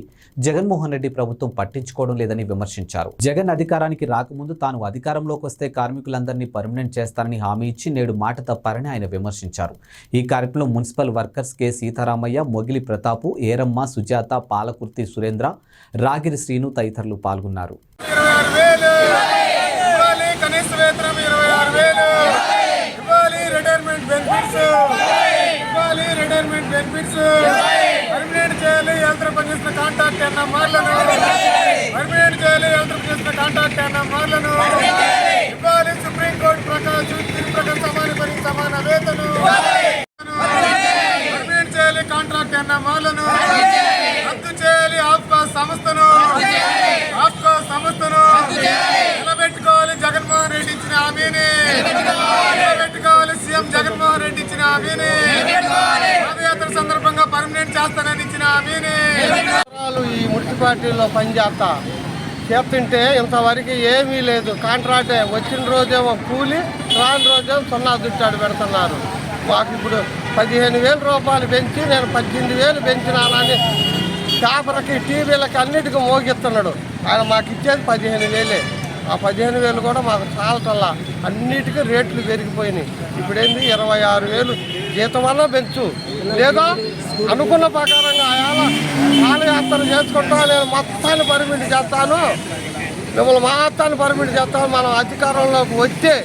జగన్మోహన్ రెడ్డి ప్రభుత్వం పట్టించుకోవడం లేదని విమర్శించారు. జగన్ అధికారానికి రాకముందు తాను అధికారంలోకి వస్తే కార్మికులందరినీ పర్మనెంట్ చేస్తానని హామీ ఇచ్చి నేడు మాట తప్పారని ఆయన విమర్శించారు. ఈ కార్యక్రమంలో మున్సిపల్ వర్కర్స్ కె సీతారామయ్య, మొగిలి ప్రతాపు, ఏరమ్మ, సుజాత, పాలకుర్తి సురేంద్ర, రాగిరి శ్రీను తదితరులు పాల్గొన్నారు. 26,000 ఇవ్వాలి, కనీస వేతనం 26,000 ఇవ్వాలి, రిటైర్మెంట్ బెనిఫిట్స్ ఇవ్వాలి, రిటైర్మెంట్ బెనిఫిట్స్ పర్మినెంట్ చేయాలి, యంత్ర పనిచేసిన కాంట్రాక్ట్ ఎన్ఎంఆర్లను పర్మినెంట్ చేయాలి, యంత్ర పనిచేసిన కాంట్రాక్ట్ ఎన్ఎంఆర్లను ఇవ్వాలి, సుప్రీంకోర్టు ప్రకారం తీర్పు ప్రకారం సమాన పనికి సమాన వేతనం పర్మినెంట్ చేయాలి, కాంట్రాక్ట్ ఎన్ఎంఆర్లను రద్దు చేయాలి, ఆప్కా సంస్థను నిలబెట్టుకోవాలి, జగన్మోహన్ రెడ్డి ఇచ్చిన హామీని నిలబెట్టుకోవాలి, సీఎం జగన్మోహన్ రెడ్డి ఇచ్చిన హామీని పాదయాత్ర సందర్భంగా పర్మనెంట్ చేస్తానని ఇచ్చిన హామీని ఈ మున్సిపాలిటీలో పనిచేస్తా చేస్తుంటే ఇంతవరకు ఏమీ లేదు. కాంట్రాక్టే వచ్చిన రోజేమో కూలి, రాని రోజేమో సున్నా దుట్టాడు పెడుతున్నారు. మాకు ఇప్పుడు 15,000 రూపాయలు పెంచి నేను 18,000 పెంచినానని పేపర్కి టీవీలకి అన్నిటికీ మోగిస్తున్నాడు. ఆయన మాకు ఇచ్చేది 15,000. ఆ 15,000 కూడా మాకు చాలటల్లా, అన్నిటికీ రేట్లు పెరిగిపోయినాయి. ఇప్పుడేంది 26,000 జీతం వల్ల పెంచు, లేదా అనుకున్న ప్రకారంగా పాదయాత్ర చేసుకుంటా నేను మొత్తాన్ని పర్మిట్ చేస్తాను, మిమ్మల్ని మొత్తాన్ని పర్మిట్ చేస్తాను, మనం అధికారంలోకి వచ్చే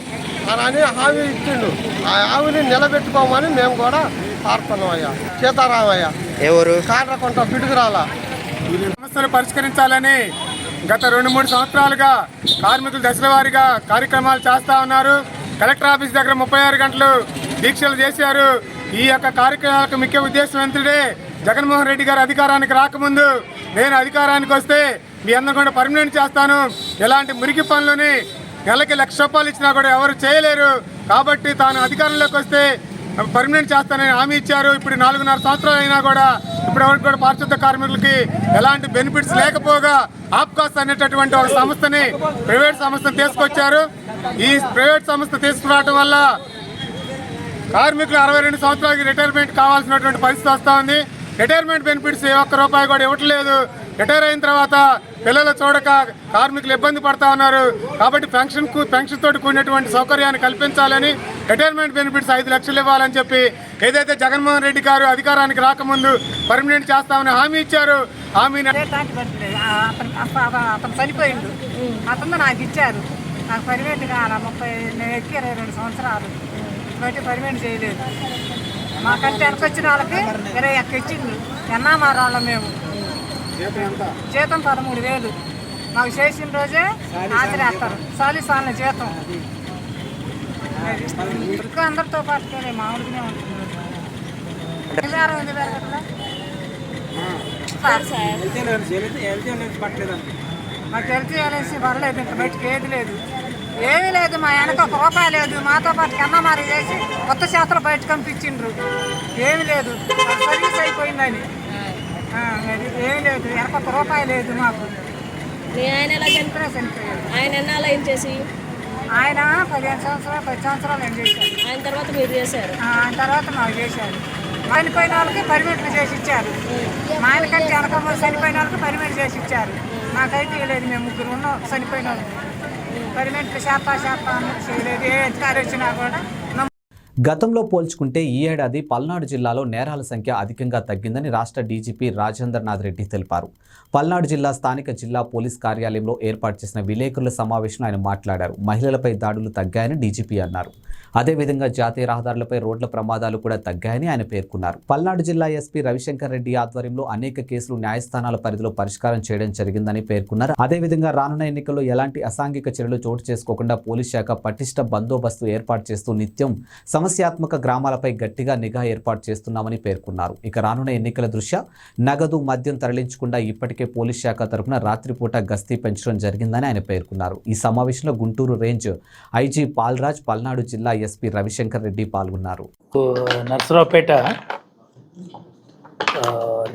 అని హామీ ఇచ్చిండు. ఆ హామీని నిలబెట్టుకోమని మేము కూడా పాడుతున్నాం. అయ్యా సీతారామయ్య ఎవరు కాండ్రకుంట పిడుగురాల సమస్యలు పరిష్కరించాలని గత 2-3 సంవత్సరాలుగా కార్మికులు దశల వారీగా కార్యక్రమాలు చేస్తూ ఉన్నారు. కలెక్టర్ ఆఫీస్ దగ్గర 36 గంటలు దీక్షలు చేశారు. ఈ యొక్క కార్యక్రమాలకు ముఖ్య ఉద్దేశం ఏంటంటే జగన్మోహన్ రెడ్డి గారు అధికారానికి రాకముందు నేను అధికారానికి వస్తే మీ అందరూ కూడా పర్మనెంట్ చేస్తాను, ఎలాంటి మురికి పనులని నెలకి 1,00,000 రూపాయలు ఇచ్చినా కూడా ఎవరు చేయలేరు, కాబట్టి తాను అధికారంలోకి వస్తే పర్మనెంట్ చేస్తానని హామీ ఇచ్చారు. ఇప్పుడు 4.5 సంవత్సరాలు అయినా కూడా ఇప్పటివరకు కూడా పారిశుద్ధ కార్మికులకి ఎలాంటి బెనిఫిట్స్ లేకపోగా ఆప్కాస్ అనేటటువంటి ఒక సంస్థని, ప్రైవేట్ సంస్థను తీసుకొచ్చారు. ఈ ప్రైవేట్ సంస్థ తీసుకురావడం వల్ల కార్మికులు 62 సంవత్సరాలకి రిటైర్మెంట్ కావాల్సినటువంటి పరిస్థితి వస్తూ ఉంది. రిటైర్మెంట్ బెనిఫిట్స్ ₹1 కూడా ఇవ్వట్లేదు. రిటైర్ అయిన తర్వాత పిల్లలు చూడక కార్మికులు ఇబ్బంది పడతా ఉన్నారు. కాబట్టి పెన్షన్ తోటి కూడినటువంటి సౌకర్యాన్ని కల్పించాలని, రిటైర్మెంట్ బెనిఫిట్స్ 5 లక్షలు ఇవ్వాలని చెప్పి ఏదైతే జగన్మోహన్ రెడ్డి గారు అధికారానికి రాకముందు పర్మనెంట్ చేస్తామని హామీ ఇచ్చారు. హామీని అతను చనిపోయిండు, అతను నాకు ఇచ్చారు. నాకు పర్మనెంట్ కావాలా, 22 సంవత్సరాలు బట్టి పర్మనెంట్ చేయలేదు. మాకంటే వెనకొచ్చిన వాళ్ళకి 21 ఇచ్చిండు. ఎన్నామార వాళ్ళం మేము, జీతం 13,000 మాకు చేసిన రోజే ఆచరేస్తారు. సాలిసాల జీతం ఇంకా అందరితో పాటు మామూలుగానే ఉంటుంది. మాకు హెల్త్ చేయాల్సి పర్లేదు, ఇంకా బయటకు ఏది లేదు, ఏమీ లేదు. మా వెనక ₹1 లేదు. మాతో పాటు కన్నమారి చేసి కొత్త శాతలు బయట పంపించిండ్రు. ఏమీ లేదు, సర్వీస్ అయిపోయిందని. ఏమీ లేదు, వెనక ₹1 లేదు మాకు. ఆయన ఎన్నాళ్ళు ఏం చేసి ఆయన 15 సంవత్సరాలు 10 సంవత్సరాలు ఏం చేశారు. ఆయన తర్వాత మీరు చేశారు. ఆయన తర్వాత మాకు చేశారు. చనిపోయిన వాళ్ళకి పర్మిట్లు చేసి ఇచ్చారు. మా ఆయనకంటే వెనక చనిపోయిన వాళ్ళకి పర్మిట్ చేసి ఇచ్చారు. నాకైతే లేదు, మేము 3 ఉన్నాం చనిపోయిన వాళ్ళకి పర్మిట్లు శాతం చేయలేదు. ఏ అధికారి వచ్చినా కూడా. గతంలో పోల్చుకుంటే ఈ ఏడాది పల్నాడు జిల్లాలో నేరాల సంఖ్య అధికంగా తగ్గిందని రాష్ట్ర డీజీపీ రాజేంద్రనాథ్ రెడ్డి తెలిపారు. పల్నాడు జిల్లా స్థానిక జిల్లా పోలీస్ కార్యాలయంలో ఏర్పాటు చేసిన విలేకరుల సమావేశంలో ఆయన మాట్లాడారు. మహిళలపై దాడులు తగ్గాయని డీజీపీ అన్నారు. అదేవిధంగా జాతీయ రహదారులపై రోడ్ల ప్రమాదాలు కూడా తగ్గాయని ఆయన పేర్కొన్నారు. పల్నాడు జిల్లా ఎస్పీ రవిశంకర్ రెడ్డి ఆధ్వర్యంలో అనేక కేసులు న్యాయస్థానాల పరిధిలో పరిష్కారం చేయడం జరిగిందని పేర్కొన్నారు. అదేవిధంగా రానున్న ఎన్నికల్లో ఎలాంటి అసాంఘిక చర్యలు చోటు చేసుకోకుండా పోలీస్ శాఖ పటిష్ట బందోబస్తు ఏర్పాటు చేస్తూ నిత్యం సమస్యాత్మక గ్రామాలపై గట్టిగా నిఘా ఏర్పాటు చేస్తున్నామని పేర్కొన్నారు. ఇక రానున్న ఎన్నికల దృష్ట్యా నగదు మద్యం తరలించకుండా ఇప్పటికే పోలీస్ శాఖ తరఫున రాత్రిపూట గస్తీ పెంచడం జరిగిందని ఆయన పేర్కొన్నారు. ఈ సమావేశంలో గుంటూరు రేంజ్ ఐజీ పాల్రాజ్, పల్నాడు జిల్లా ఎస్పీ రవిశంకర్ రెడ్డి పాల్గొన్నారు. నర్సరావుపేట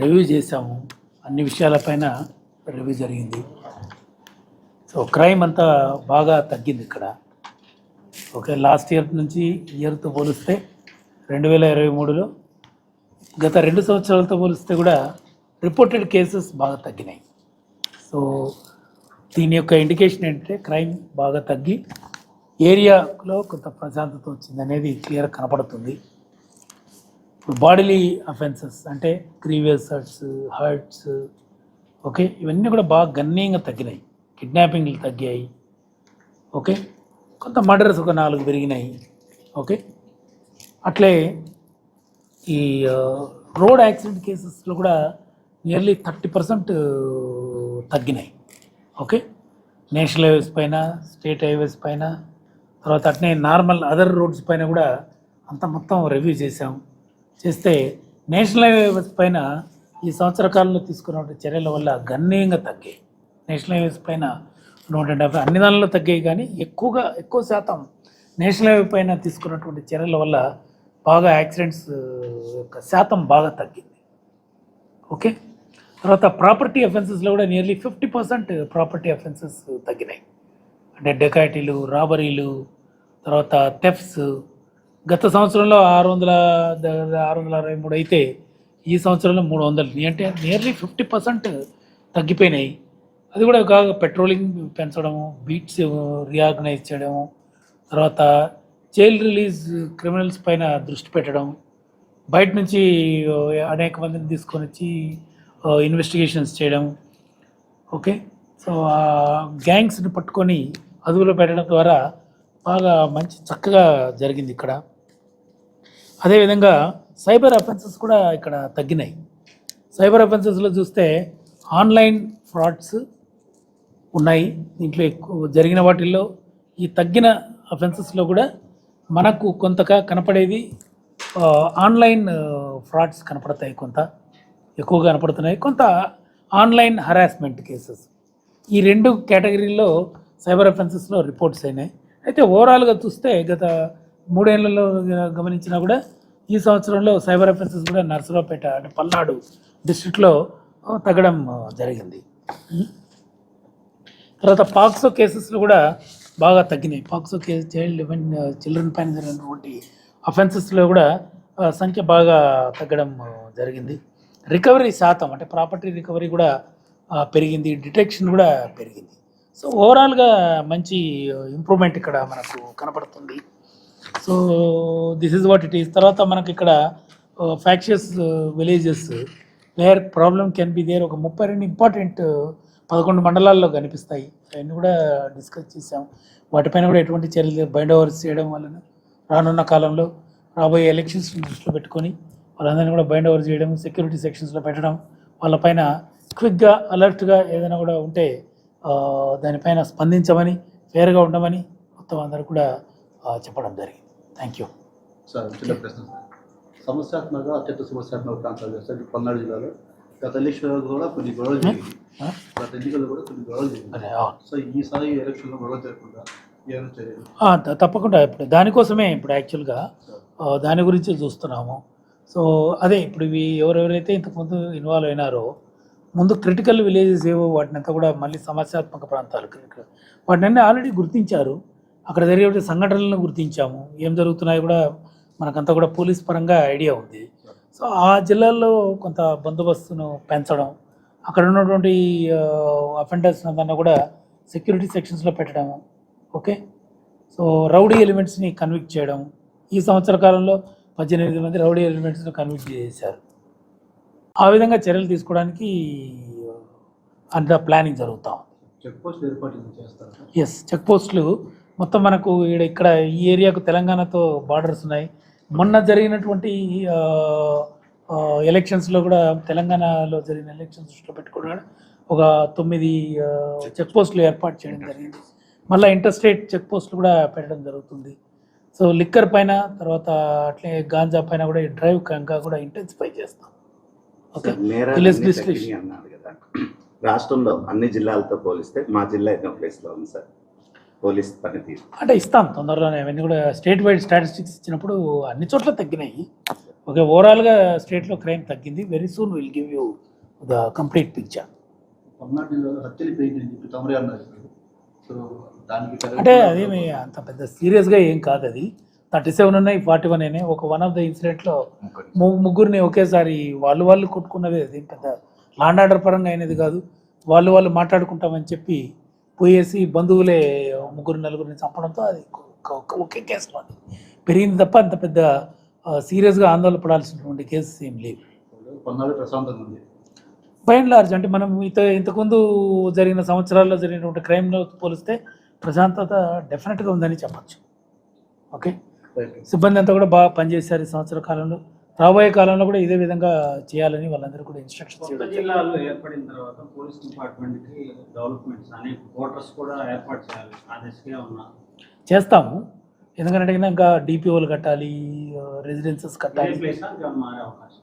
రివ్యూ చేశాము, అన్ని విషయాలపైన రివ్యూ జరిగింది. సో క్రైమ్ అంతా బాగా తగ్గింది ఇక్కడ. ఓకే, లాస్ట్ ఇయర్ నుంచి ఇయర్తో పోలిస్తే 2023లో గత 2 సంవత్సరాలతో పోలిస్తే కూడా రిపోర్టెడ్ కేసెస్ బాగా తగ్గినాయి. సో దీని యొక్క ఇండికేషన్ ఏంటంటే క్రైమ్ బాగా తగ్గి ఏరియాలో కొంత ప్రశాంతత వచ్చింది అనేది క్లియర్ కనపడుతుంది. ఇప్పుడు బాడీలీ అఫెన్సెస్ అంటే గ్రీవియస్ హర్ట్స్, ఓకే, ఇవన్నీ కూడా బాగా గణనీయంగా తగ్గినాయి. కిడ్నాపింగ్లు తగ్గాయి. ఓకే, కొంత మర్డర్స్ ఒక 4 పెరిగినాయి. ఓకే, అట్లే ఈ రోడ్ యాక్సిడెంట్ కేసెస్లో కూడా నియర్లీ 30% తగ్గినాయి. ఓకే, నేషనల్ హైవేస్ పైన, స్టేట్ హైవేస్ పైన, తర్వాత అట్నే నార్మల్ అదర్ రోడ్స్ పైన కూడా అంత మొత్తం రివ్యూ చేస్తే నేషనల్ హైవేస్ పైన ఈ సంవత్సర కాలంలో తీసుకున్న చర్యల వల్ల గణనీయంగా తగ్గాయి. నేషనల్ హైవేస్ పైన 170 అన్ని దానిలో తగ్గాయి, కానీ ఎక్కువ శాతం నేషనల్ హైవే పైన తీసుకున్నటువంటి చర్యల వల్ల బాగా యాక్సిడెంట్స్ యొక్క శాతం బాగా తగ్గింది. ఓకే, తర్వాత ప్రాపర్టీ అఫెన్సెస్లో కూడా నియర్లీ 50% ప్రాపర్టీ అఫెన్సెస్ తగ్గినాయి. అంటే డెకాయిటీలు, రాబరీలు, తర్వాత థెఫ్ట్స్. గత సంవత్సరంలో 663 అయితే ఈ సంవత్సరంలో 300, అంటే నియర్లీ 50% తగ్గిపోయినాయి. అది కూడా కాగా పెట్రోలింగ్ పెంచడము, బీట్స్ రీఆర్గనైజ్ చేయడము, తర్వాత జైల్ రిలీజ్ క్రిమినల్స్ పైన దృష్టి పెట్టడం, బయట నుంచి అనేక మందిని తీసుకొని వచ్చి ఇన్వెస్టిగేషన్స్ చేయడం. ఓకే, సో ఆ గ్యాంగ్స్ని పట్టుకొని అదుపులో పెట్టడం ద్వారా బాగా చక్కగా జరిగింది ఇక్కడ. అదేవిధంగా సైబర్ అఫెన్సెస్ కూడా ఇక్కడ తగ్గినాయి. సైబర్ అఫెన్సెస్లో చూస్తే ఆన్లైన్ ఫ్రాడ్స్ ఉన్నాయి. దీంట్లో ఎక్కువ జరిగిన వాటిల్లో ఈ తగ్గిన అఫెన్సెస్లో కూడా మనకు కొంతగా కనపడేది ఆన్లైన్ ఫ్రాడ్స్ కనపడతాయి, కొంత ఎక్కువగా కనపడుతున్నాయి. కొంత ఆన్లైన్ హరాస్మెంట్ కేసెస్, ఈ 2 కేటగిరీల్లో సైబర్ అఫెన్సెస్లో రిపోర్ట్స్ అయినాయి. అయితే ఓవరాల్గా చూస్తే గత 3 ఏళ్లలో గమనించినా కూడా ఈ సంవత్సరంలో సైబర్ అఫెన్సెస్ కూడా నర్సరావుపేట అంటే పల్నాడు డిస్ట్రిక్ట్లో తగ్గడం జరిగింది. తర్వాత పాక్సో కేసెస్లో కూడా బాగా తగ్గినాయి. పాక్సో కేసు చిల్డ్రన్ పైన జరిగినటువంటి అఫెన్సెస్లో కూడా సంఖ్య బాగా తగ్గడం జరిగింది. రికవరీ శాతం అంటే ప్రాపర్టీ రికవరీ కూడా పెరిగింది, డిటెక్షన్ కూడా పెరిగింది. సో ఓవరాల్గా మంచి ఇంప్రూవ్మెంట్ ఇక్కడ మనకు కనపడుతుంది. So this is what it is. తర్వాత మనకి ఇక్కడ factious villages where problem can be there, ఒక 32 ఇంపార్టెంట్ 11 మండలాల్లో కనిపిస్తాయి. అవన్నీ కూడా డిస్కస్ చేసాం. వాటిపైన కూడా ఎటువంటి చర్యలు బైండ్ ఓవర్స్ చేయడం వలన రానున్న కాలంలో రాబోయే ఎలక్షన్స్ దృష్టిలో పెట్టుకొని వాళ్ళందరినీ కూడా బైండ్ ఓవర్ చేయడం, సెక్యూరిటీ సెక్షన్స్లో పెట్టడం, వాళ్ళపైన క్విక్గా అలర్ట్గా ఏదైనా కూడా ఉంటే దానిపైన స్పందించమని, ఫేర్గా ఉండమని మొత్తం అందరూ కూడా చెప్పడం జరిగింది. Thank you sir. చిన్న ప్రశ్న సార్. సమస్యాత్మక అత్యంత సమస్యాత్మక ప్రాంతాలు చేస్తారు పల్నాడు జిల్లాలో. గత ఎలక్షన్లో కూడా కొన్ని గొడవలు జరిగింది. గత ఎన్నికల్లో కూడా కొన్ని గొడవలు జరిగింది. సో ఈసారి ఎలక్షన్లో గొడవలు జరగకుండా ఏమైనా చర్యలు? తప్పకుండా. ఇప్పుడు దానికోసమే ఇప్పుడు యాక్చువల్గా దాని గురించి చూస్తున్నాము. సో అదే ఇప్పుడు ఇవి ఎవరెవరైతే ఇంతకుముందు ఇన్వాల్వ్ అయినారో, ముందు క్రిటికల్ విలేజెస్ ఏవో వాటిని అంతా కూడా మళ్ళీ సమస్యాత్మక ప్రాంతాలు వాటిని ఆల్రెడీ గుర్తించారు. అక్కడ జరిగే సంఘటనలను గుర్తించాము. ఏం జరుగుతున్నాయో కూడా మనకంతా కూడా పోలీస్ పరంగా ఐడియా ఉంది. సో ఆ జిల్లాల్లో కొంత బందోబస్తును పెంచడం, అక్కడ ఉన్నటువంటి అఫెండర్స్ అందరినీ కూడా సెక్యూరిటీ సెక్షన్స్లో పెట్టడము. ఓకే, సో రౌడీ ఎలిమెంట్స్ని కన్విక్ట్ చేయడం. ఈ సంవత్సర కాలంలో 18 మంది రౌడీ ఎలిమెంట్స్ని కన్విక్ట్ చేశారు. ఆ విధంగా చర్యలు తీసుకోవడానికి అంత ప్లానింగ్ జరుగుతూ ఉంది. చెక్ పోస్ట్ ఏర్పాటు చేస్తారు. ఎస్, చెక్ పోస్టులు మొత్తం మనకు ఇక్కడ ఈ ఏరియాకు తెలంగాణతో బార్డర్స్ ఉన్నాయి. మొన్న జరిగినటువంటి ఎలక్షన్స్లో కూడా తెలంగాణలో జరిగిన ఎలక్షన్స్ దృష్టిలో పెట్టుకుని ఒక 9 చెక్ పోస్టులు ఏర్పాటు చేయడం జరిగింది. మళ్ళీ ఇంటర్స్టేట్ చెక్ పోస్టులు కూడా పెట్టడం జరుగుతుంది. సో లిక్కర్ పైన, తర్వాత అట్లే గాంజా పైన కూడా ఈ డ్రైవ్ ఇంకా కూడా ఇంటెన్సిఫై చేస్తాం. ఓకే, అన్నారు కదా, రాష్ట్రంలో అన్ని జిల్లాలతో పోలిస్తే మా జిల్లా ఎన్నో ప్లేస్లో ఉంది సార్ పోలీస్ పనితీరు? అంటే ఇస్తాం తొందరలోనే. అవన్నీ కూడా స్టేట్ వైడ్ స్టాటిస్టిక్స్ ఇచ్చినప్పుడు అన్ని చోట్ల తగ్గినాయి. ఓకే, ఓవరాల్గా స్టేట్లో క్రైమ్ తగ్గింది. Very soon will give you the complete picture. Palnadu జిల్లాలో హత్యలు పెరిగిందని చెప్పి తమరే అన్నారు. సో దానికి అంటే అదేమి అంత పెద్ద సీరియస్గా ఏం కాదు. అది 37 ఉన్నాయి, 41 అయినాయి. వన్ ఆఫ్ ద ఇన్సిడెంట్లో ముగ్గురిని ఒకేసారి వాళ్ళు కొట్టుకున్నది. అది పెద్ద లాండ్ ఆర్డర్ పరంగా అయినది కాదు. వాళ్ళు మాట్లాడుకుంటామని చెప్పి పోయేసి బంధువులే 3-4 చంపడంతో అది ఒకే కేసులో పెరిగింది తప్ప అంత పెద్ద సీరియస్గా ఆందోళన పడాల్సినటువంటి కేసెస్ ఏం లేవు. పల్నాడు ప్రశాంతంగా ఉంది. బై అండ్ లార్జ్ అంటే మనం ఇంతకుముందు జరిగిన సంవత్సరాల్లో జరిగినటువంటి క్రైమ్లో పోలిస్తే ప్రశాంతత డెఫినెట్గా ఉందని చెప్పచ్చు. ఓకే, సిబ్బంది అంతా కూడా బాగా పనిచేశారు ఈ సంవత్సర కాలంలో. రాబోయే కాలంలో కూడా ఇదే విధంగా చేయాలని వాళ్ళందరూ కూడా ఇన్స్ట్రక్షన్స్ ఇవ్వడం. జిల్లాలో ఏర్పడిన తర్వాత పోలీస్ డిపార్ట్మెంట్కి డెవలప్మెంట్స్ అనేక క్వార్టర్స్ కూడా ఏర్పాటు చేయాలి, ఆ దిశగా ఉన్నారు. చేస్తాము, ఎందుకంటే ఇంకా డిపిఓలు కట్టాలి, రెసిడెన్సెస్ కట్టాలి. మారే అవకాశం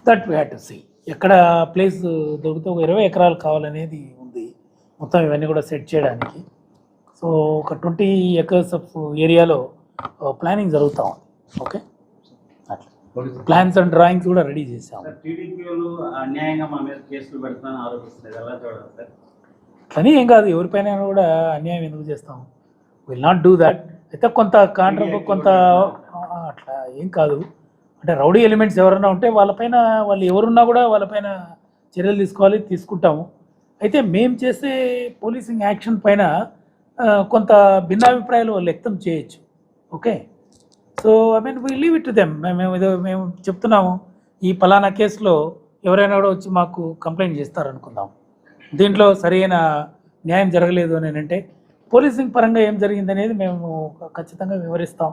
that we have to see. ఎక్కడ ప్లేస్ దొరికితే ఒక 20 ఎకరాలు కావాలనేది ఉంది మొత్తం ఇవన్నీ కూడా సెట్ చేయడానికి. సో ఒక 20 acres ఆఫ్ ఏరియాలో ప్లానింగ్ జరుగుతూ ఉంది. ఓకే, అట్లా ప్లాన్స్ అండ్ డ్రాయింగ్స్ కూడా రెడీ చేసాము. టీడీపీలు అన్యాయంగా మా మీద కేసులు పెడతానని ఆరోపిస్తున్నారు, ఎలా చూడాలి సార్? కానీ ఏం కాదు, ఎవరిపైన కూడా అన్యాయం ఎందుకు చేస్తాం? Will not do that. అయితే కొంత కొంత అట్లా ఏం కాదు, అంటే రౌడీ ఎలిమెంట్స్ ఎవరైనా ఉంటే వాళ్ళపైన, వాళ్ళు ఎవరున్నా కూడా వాళ్ళపైన చర్యలు తీసుకుంటాము. అయితే మేము చేసే పోలీసింగ్ యాక్షన్ పైన కొంత భిన్నాభిప్రాయాలు వాళ్ళు వ్యక్తం చేయొచ్చు. Okay, so I mean we leave it to them. మేము చెప్తున్నాము, ఈ పలానా కేసులో ఎవరైనా కూడా వచ్చి మాకు కంప్లైంట్ చేస్తారనుకుందాం, దీంట్లో సరైన న్యాయం జరగలేదు అని అంటే పోలీసింగ్ పరంగా ఏం జరిగింది అనేది మేము ఖచ్చితంగా వివరిస్తాం.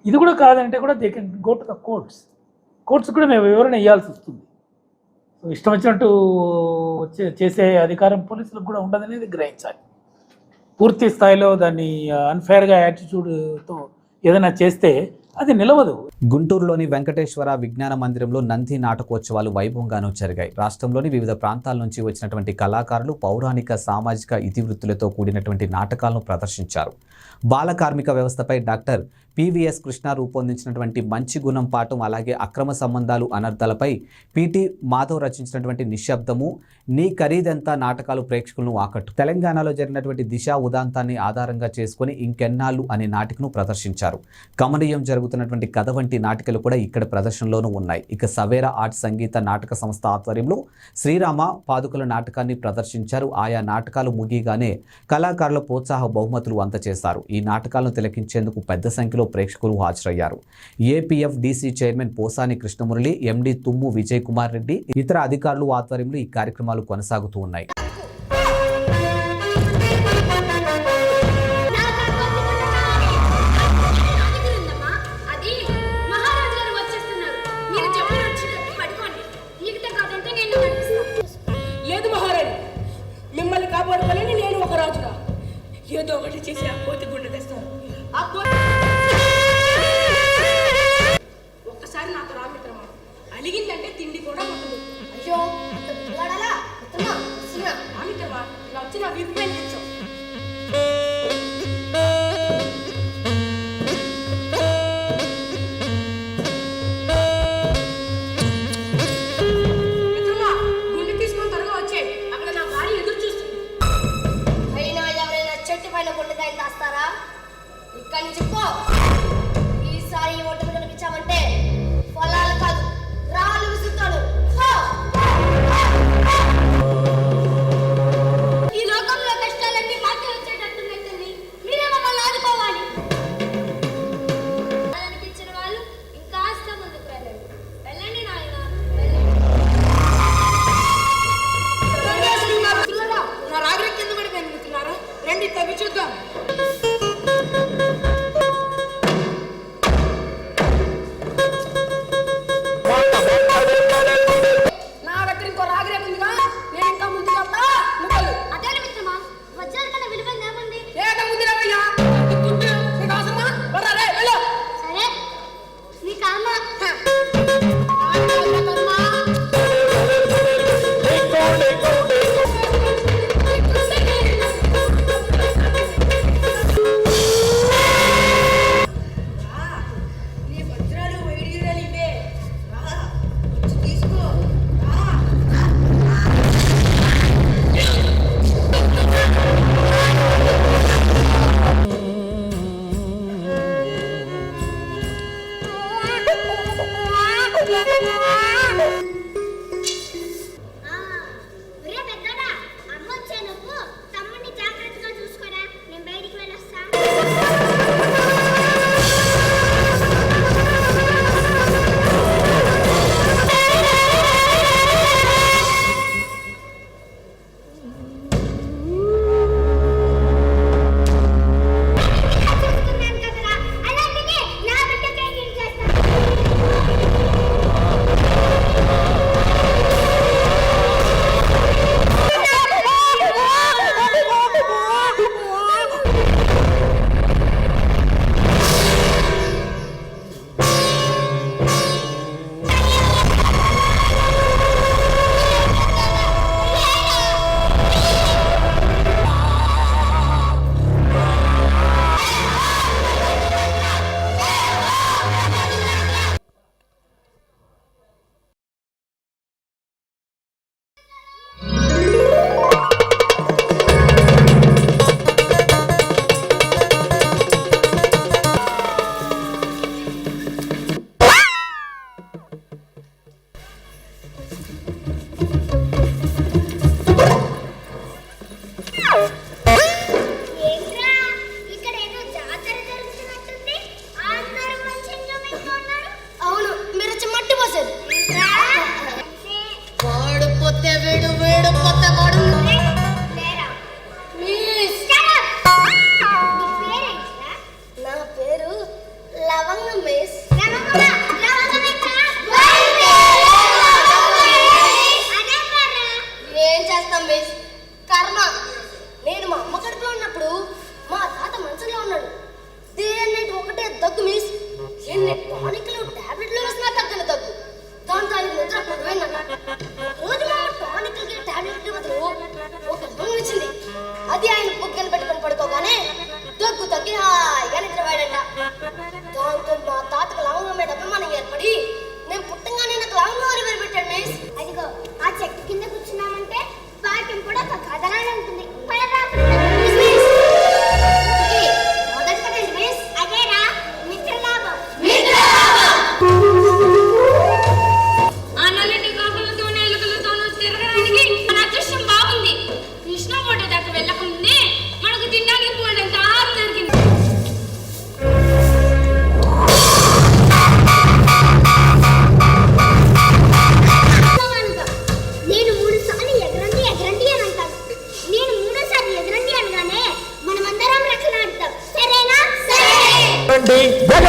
ఇది కూడా కాదంటే కూడా they can go to the courts కూడా మేము వివరణ ఇవ్వాల్సి వస్తుంది. సో ఇష్టం వచ్చినట్టు చేసే అధికారం పోలీసులకు కూడా ఉండదనేది గ్రహించాలి. పూర్తి స్థాయిలో దాన్ని అన్ఫేర్గా యాటిట్యూడ్తో ఏదైనా చేస్తే అది నిలవదు. గుంటూరులోని వెంకటేశ్వర విజ్ఞాన మందిరంలో నంది నాటకోత్సవాలు వైభవంగానూ జరిగాయి. రాష్ట్రంలోని వివిధ ప్రాంతాల నుంచి వచ్చినటువంటి కళాకారులు పౌరాణిక సామాజిక ఇతివృత్తులతో కూడినటువంటి నాటకాలను ప్రదర్శించారు. బాల కార్మిక వ్యవస్థపై డాక్టర్ పివిఎస్ కృష్ణ రూపొందించినటువంటి మంచి గుణం పాఠం, అలాగే అక్రమ సంబంధాలు అనర్థాలపై పిటి మాధవ్ రచించినటువంటి నిశ్శబ్దము, నీ ఖరీదెంత నాటకాలు ప్రేక్షకులను ఆకట్టు. తెలంగాణలో జరిగినటువంటి దిశ ఉదాంతాన్ని ఆధారంగా చేసుకుని ఇంకెన్నాళ్ళు అనే నాటికను ప్రదర్శించారు. కమనీయం జరుగుతున్నటువంటి కథ వంటి నాటికలు కూడా ఇక్కడ ప్రదర్శనలోనూ ఉన్నాయి. ఇక సవేరా ఆర్ట్ సంగీత నాటక సంస్థ ఆధ్వర్యంలో శ్రీరామ పాదుకల నాటకాన్ని ప్రదర్శించారు. ఆయా నాటకాలు ముగియగానే కళాకారుల ప్రోత్సాహ బహుమతులు అందజేశారు. ఈ నాటకాలను తిలకించేందుకు పెద్ద సంఖ్యలో ప్రేక్షకులు హాజరయ్యారు. ఏపీఎఫ్డిసి చైర్మన్ పోసాని కృష్ణమురళి, ఎండి తుమ్ము విజయ్ కుమార్ రెడ్డి, ఇతర అధికారులు ఆధ్వర్యంలో ఈ కార్యక్రమాలు కొనసాగుతూ ఉన్నాయి. లేదు మహారాణి, మిమ్మల్ని కాపాడుకోలేని నేను ఒక రాజుగా ఏదో ఒకటి చేసి ఆ కోతి గుండె తెస్తాను. ఒక్కసారి నాకు రామిత్రమా, అలిగిందంటే తిండి కూడా ఉండదు. అయ్యో రామిత్రమా, ఇలా వచ్చి నా వీపు పైన కూర్చో. మిత్రమా, గుండె తీసుకొని త్వరగా వచ్చే, అక్కడ నా భార్య ఎదురు చూస్తుంది. అయినా ఎవరైనా చెట్టు పైన గుండెకాయలు దాస్తారా? ఇక్కడి నుంచి పో. ఈసారి ఓటమి కనిపించామంటే పొలాలు కాదు రాళ్ళు విసురుతాను. ఈ లోకంలో కష్టాలన్నీ మాకే వచ్చేటట్టున్నట్టుంది. మీరే మమ్మల్ని ఆదుకోవాలి. అనిపించిన వాళ్ళు ఇంకాస్త ముందుకు వెళ్ళండి. వెళ్ళండి నాయన, వెళ్ళండి. నా రాగరే కింద పడిపోయింది మిత్రులారా, రండి తవ్వి చూద్దాం. నా దగ్గర ఇంకో రాగరే ఉందిగా, నేను ఇంకా ముందు చెప్తా. ముక్కలు అదే మిత్రమా, వజ్రాల కన్నా విలువైంది ఏముంది? ఏదో ముందు రావయ్యా, నీకు అవసరమా? రే వెళ్ళు. సరే నీ కర్మ.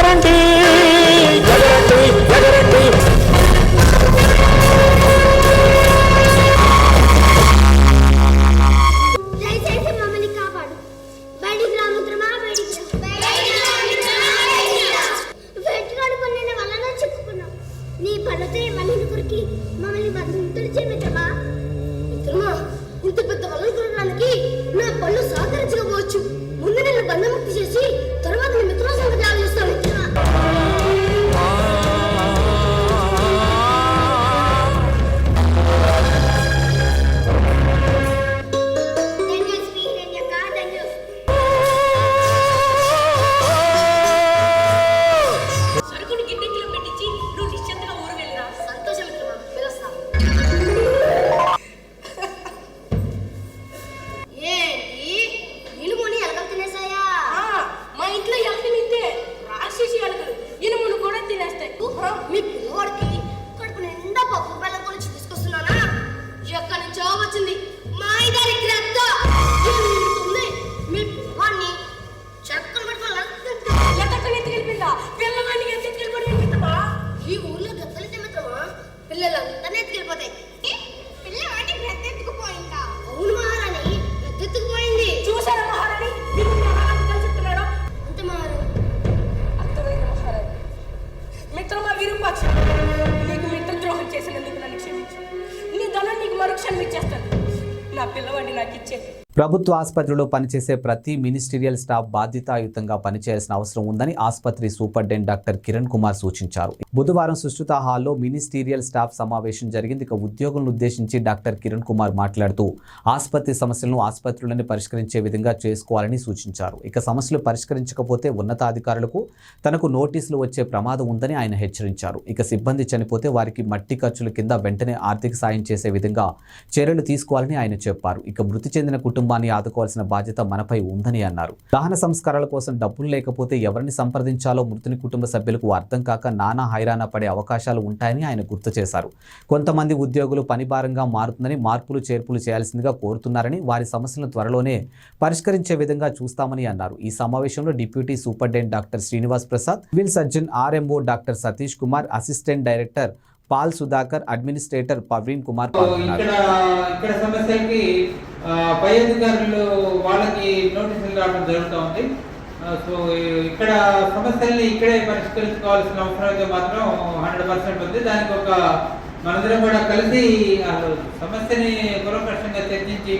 ఎగరండి ఎగరండి ఎగరండి. దయచేసి మమ్మల్ని కాపాడు. బయటికి రా మిత్రమా, బయటికి వెంటగాడు పన్నెండు వలన చిక్కుకున్నాం. నీ పళ్ళతో మళ్ళీ కొరికి మమ్మల్ని తుడిచే మిత్రమా. మిత్రమా, ఇంత పెద్ద వలన కొనడానికి నా పళ్ళు సహకరించకపోవచ్చు. ముందు నేను బంధముక్తి చేసి తర్వాత నీ మిత్రుల సంగతి ఆలోచిస్తాను మిత్రమా. సరుకుని గిడ్డంగిలో పెట్టించి నువ్వు నిశ్చింతగా ఊరు వెళ్ళిరా. సంతోషం మిత్రమా, పిలుస్తా. ఏంటి ఇనుముని ఎలకలు తినేసాయా? మా ఇంట్లో ఎలకలు ఇంతే రాక్షసి ఎలకలు ఇనుమును కూడా తినేస్తాయి. మీ పిల్లవాడికి కడుపు నిండా పప్పు బెల్లం కొలిచి తీసుకొస్తున్నానా? ఎక్కడి నుంచో వచ్చింది మా ఇద్దరి గ్రద్ద. ఉంది మీ పిల్లవాడిని చెక్కలు పట్టుకొని ఎత్తకలు ఎత్తుకెళ్ళిపోయిందా? పిల్లవాడిని ఎత్తుకెళ్ళిపోయిందా? ఈ ఊర్లో గద్దలు మిత్రమా, పిల్లలంతా ఎత్తుకెళ్ళిపోతాయి. పిల్లవాడిని గ్రద్ద ఎత్తుకుపోయిందా? అవును మహారాణి, గ్రద్ద ఎత్తుకుపోయింది. చూసారా మహారాణి? మీరు చెప్తున్నాడు అంత మహారాణి. అర్థమైన మహారాణి. మిత్రమా విరూపాక్ష, నీకు మిత్రద్రోహం చేసినందుకు నన్ను క్షమించు. నీ ధనం నీకు మరుక్షణం ఇచ్చేస్తాను. నా పిల్లవాడిని నాకు ఇచ్చే. ప్రభుత్వ ఆసుపత్రిలో పనిచేసే ప్రతి మినిస్టీరియల్ స్టాఫ్ బాధ్యతాయుతంగా పనిచేయాల్సిన అవసరం ఉందని ఆసుపత్రి సూపరింటెండెంట్ డాక్టర్ కిరణ్ కుమార్ సూచించారు. బుధవారం సుష్ఠుత హాల్లో మినిస్టీరియల్ స్టాఫ్ సమావేశం జరిగింది. ఇక ఉద్యోగులను ఉద్దేశించి డాక్టర్ కిరణ్ కుమార్ మాట్లాడుతూ ఆసుపత్రి సమస్యలను ఆసుపత్రులని పరిష్కరించే విధంగా చేసుకోవాలని సూచించారు. ఇక సమస్యలు పరిష్కరించకపోతే ఉన్నతాధికారులకు తనకు నోటీసులు వచ్చే ప్రమాదం ఉందని ఆయన హెచ్చరించారు. ఇక సిబ్బంది చనిపోతే వారికి మట్టి ఖర్చుల కింద వెంటనే ఆర్థిక సాయం చేసే విధంగా చర్యలు తీసుకోవాలని ఆయన చెప్పారు. ఇక మృతి చెందిన కుటుంబాన్ని ఆదుకోవాల్సిన బాధ్యత మనపై ఉందని అన్నారు. దహన సంస్కారాల కోసం డబ్బులు లేకపోతే ఎవరిని సంప్రదించాలో మృతుని కుటుంబ సభ్యులకు అర్థం కాక నానా హైరాణ పడే అవకాశాలు ఉంటాయని ఆయన గుర్తు చేశారు. కొంతమంది ఉద్యోగులు పని భారంగా మారుతుందని మార్పులు చేర్పులు చేయాల్సిందిగా కోరుతున్నారని, వారి సమస్యలను త్వరలోనే పరిష్కరించే విధంగా చూస్తామని అన్నారు. ఈ సమావేశంలో deputy superintendent doctor Srinivas Prasad, civil surgeon RMO doctor Satish Kumar, assistant director Paul Sudhakar, administrator Praveen Kumar పాల్గొన్నారు. ఇక్కడ సమస్యలకి పై అధికారులు వాళ్ళకి నోటీసులు రావడం జరుగుతూ ఉంది. సో ఇక్కడ సమస్యల్ని ఇక్కడే పరిష్కరించుకోవాల్సిన అవసరం అయితే మాత్రం 100% ఉంది. దానికి ఒక మనందరం కూడా కలిసి సమస్యని పురప్రశ్నంగా చర్చించి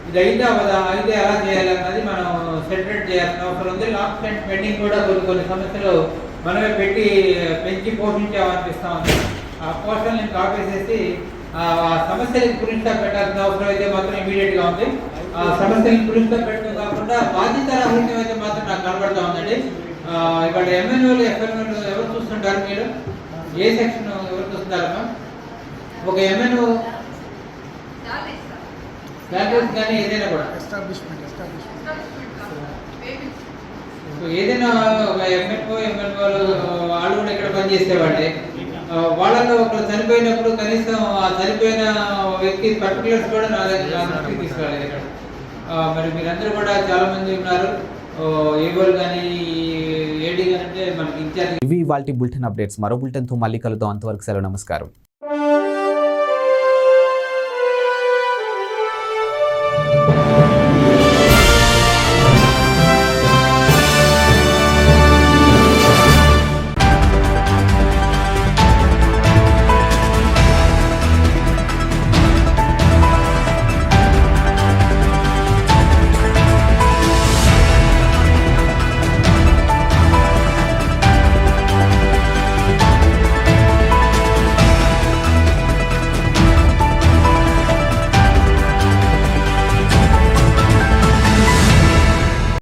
ఇది అయితే అవదా, అయితే ఎలా చేయాలన్నది మనం సెటరేట్ చేయాల్సిన అవసరం ఉంది. లాస్ట్ అండ్ పెండింగ్ కూడా కొన్ని సమస్యలు మనమే పెంచి పోషించామనిపిస్తూ ఉంది. ఆ పోషణలు నేను ఆపేసేసి ఆ సమస్యలకు గురించి పెట్టాల్సిన అవసరం అయితే మాత్రం ఇమీడియట్ గా ఉంది. ఆ సమస్యలకు గురించి పెట్టడం కాకుండా బాధ్యత రాహిత్యం అయితే మాత్రం నాకు కనబడతా ఉందండి. ఇక్కడ ఎంఎన్ఓలు ఎఫ్ఎన్ఓలు ఎవరు చూస్తుంటారు? మీరు ఏ సెక్షన్ ఎవరు చూస్తున్నారమ్మా? ఒక ఎంఎన్ఓ కానీ ఏదైనా కూడా ఏదైనా ఒక ఎంఎన్ఓలు వాళ్ళు కూడా ఇక్కడ పనిచేసేవాళ్ళే. వాళ్ళలో ఒకరు చనిపోయినప్పుడు కనీసం ఆ చనిపోయిన వ్యక్తి పర్టికులర్స్ కూడా నా దృష్టికి తీసుకురాలేదు ఇక్కడ. మరి మీరందరూ కూడా చాలా మంది ఉన్నారు. ఏవోలు కానీ ఏడీ కానీ అంటే మనకి ఇన్ఛార్జ్. ఇవి ఇవాల్టి బులెటిన్ అప్డేట్స్. మరో బులెటిన్తో మళ్ళీ కలుద్దాం. అంతవరకు సెలవు, నమస్కారం.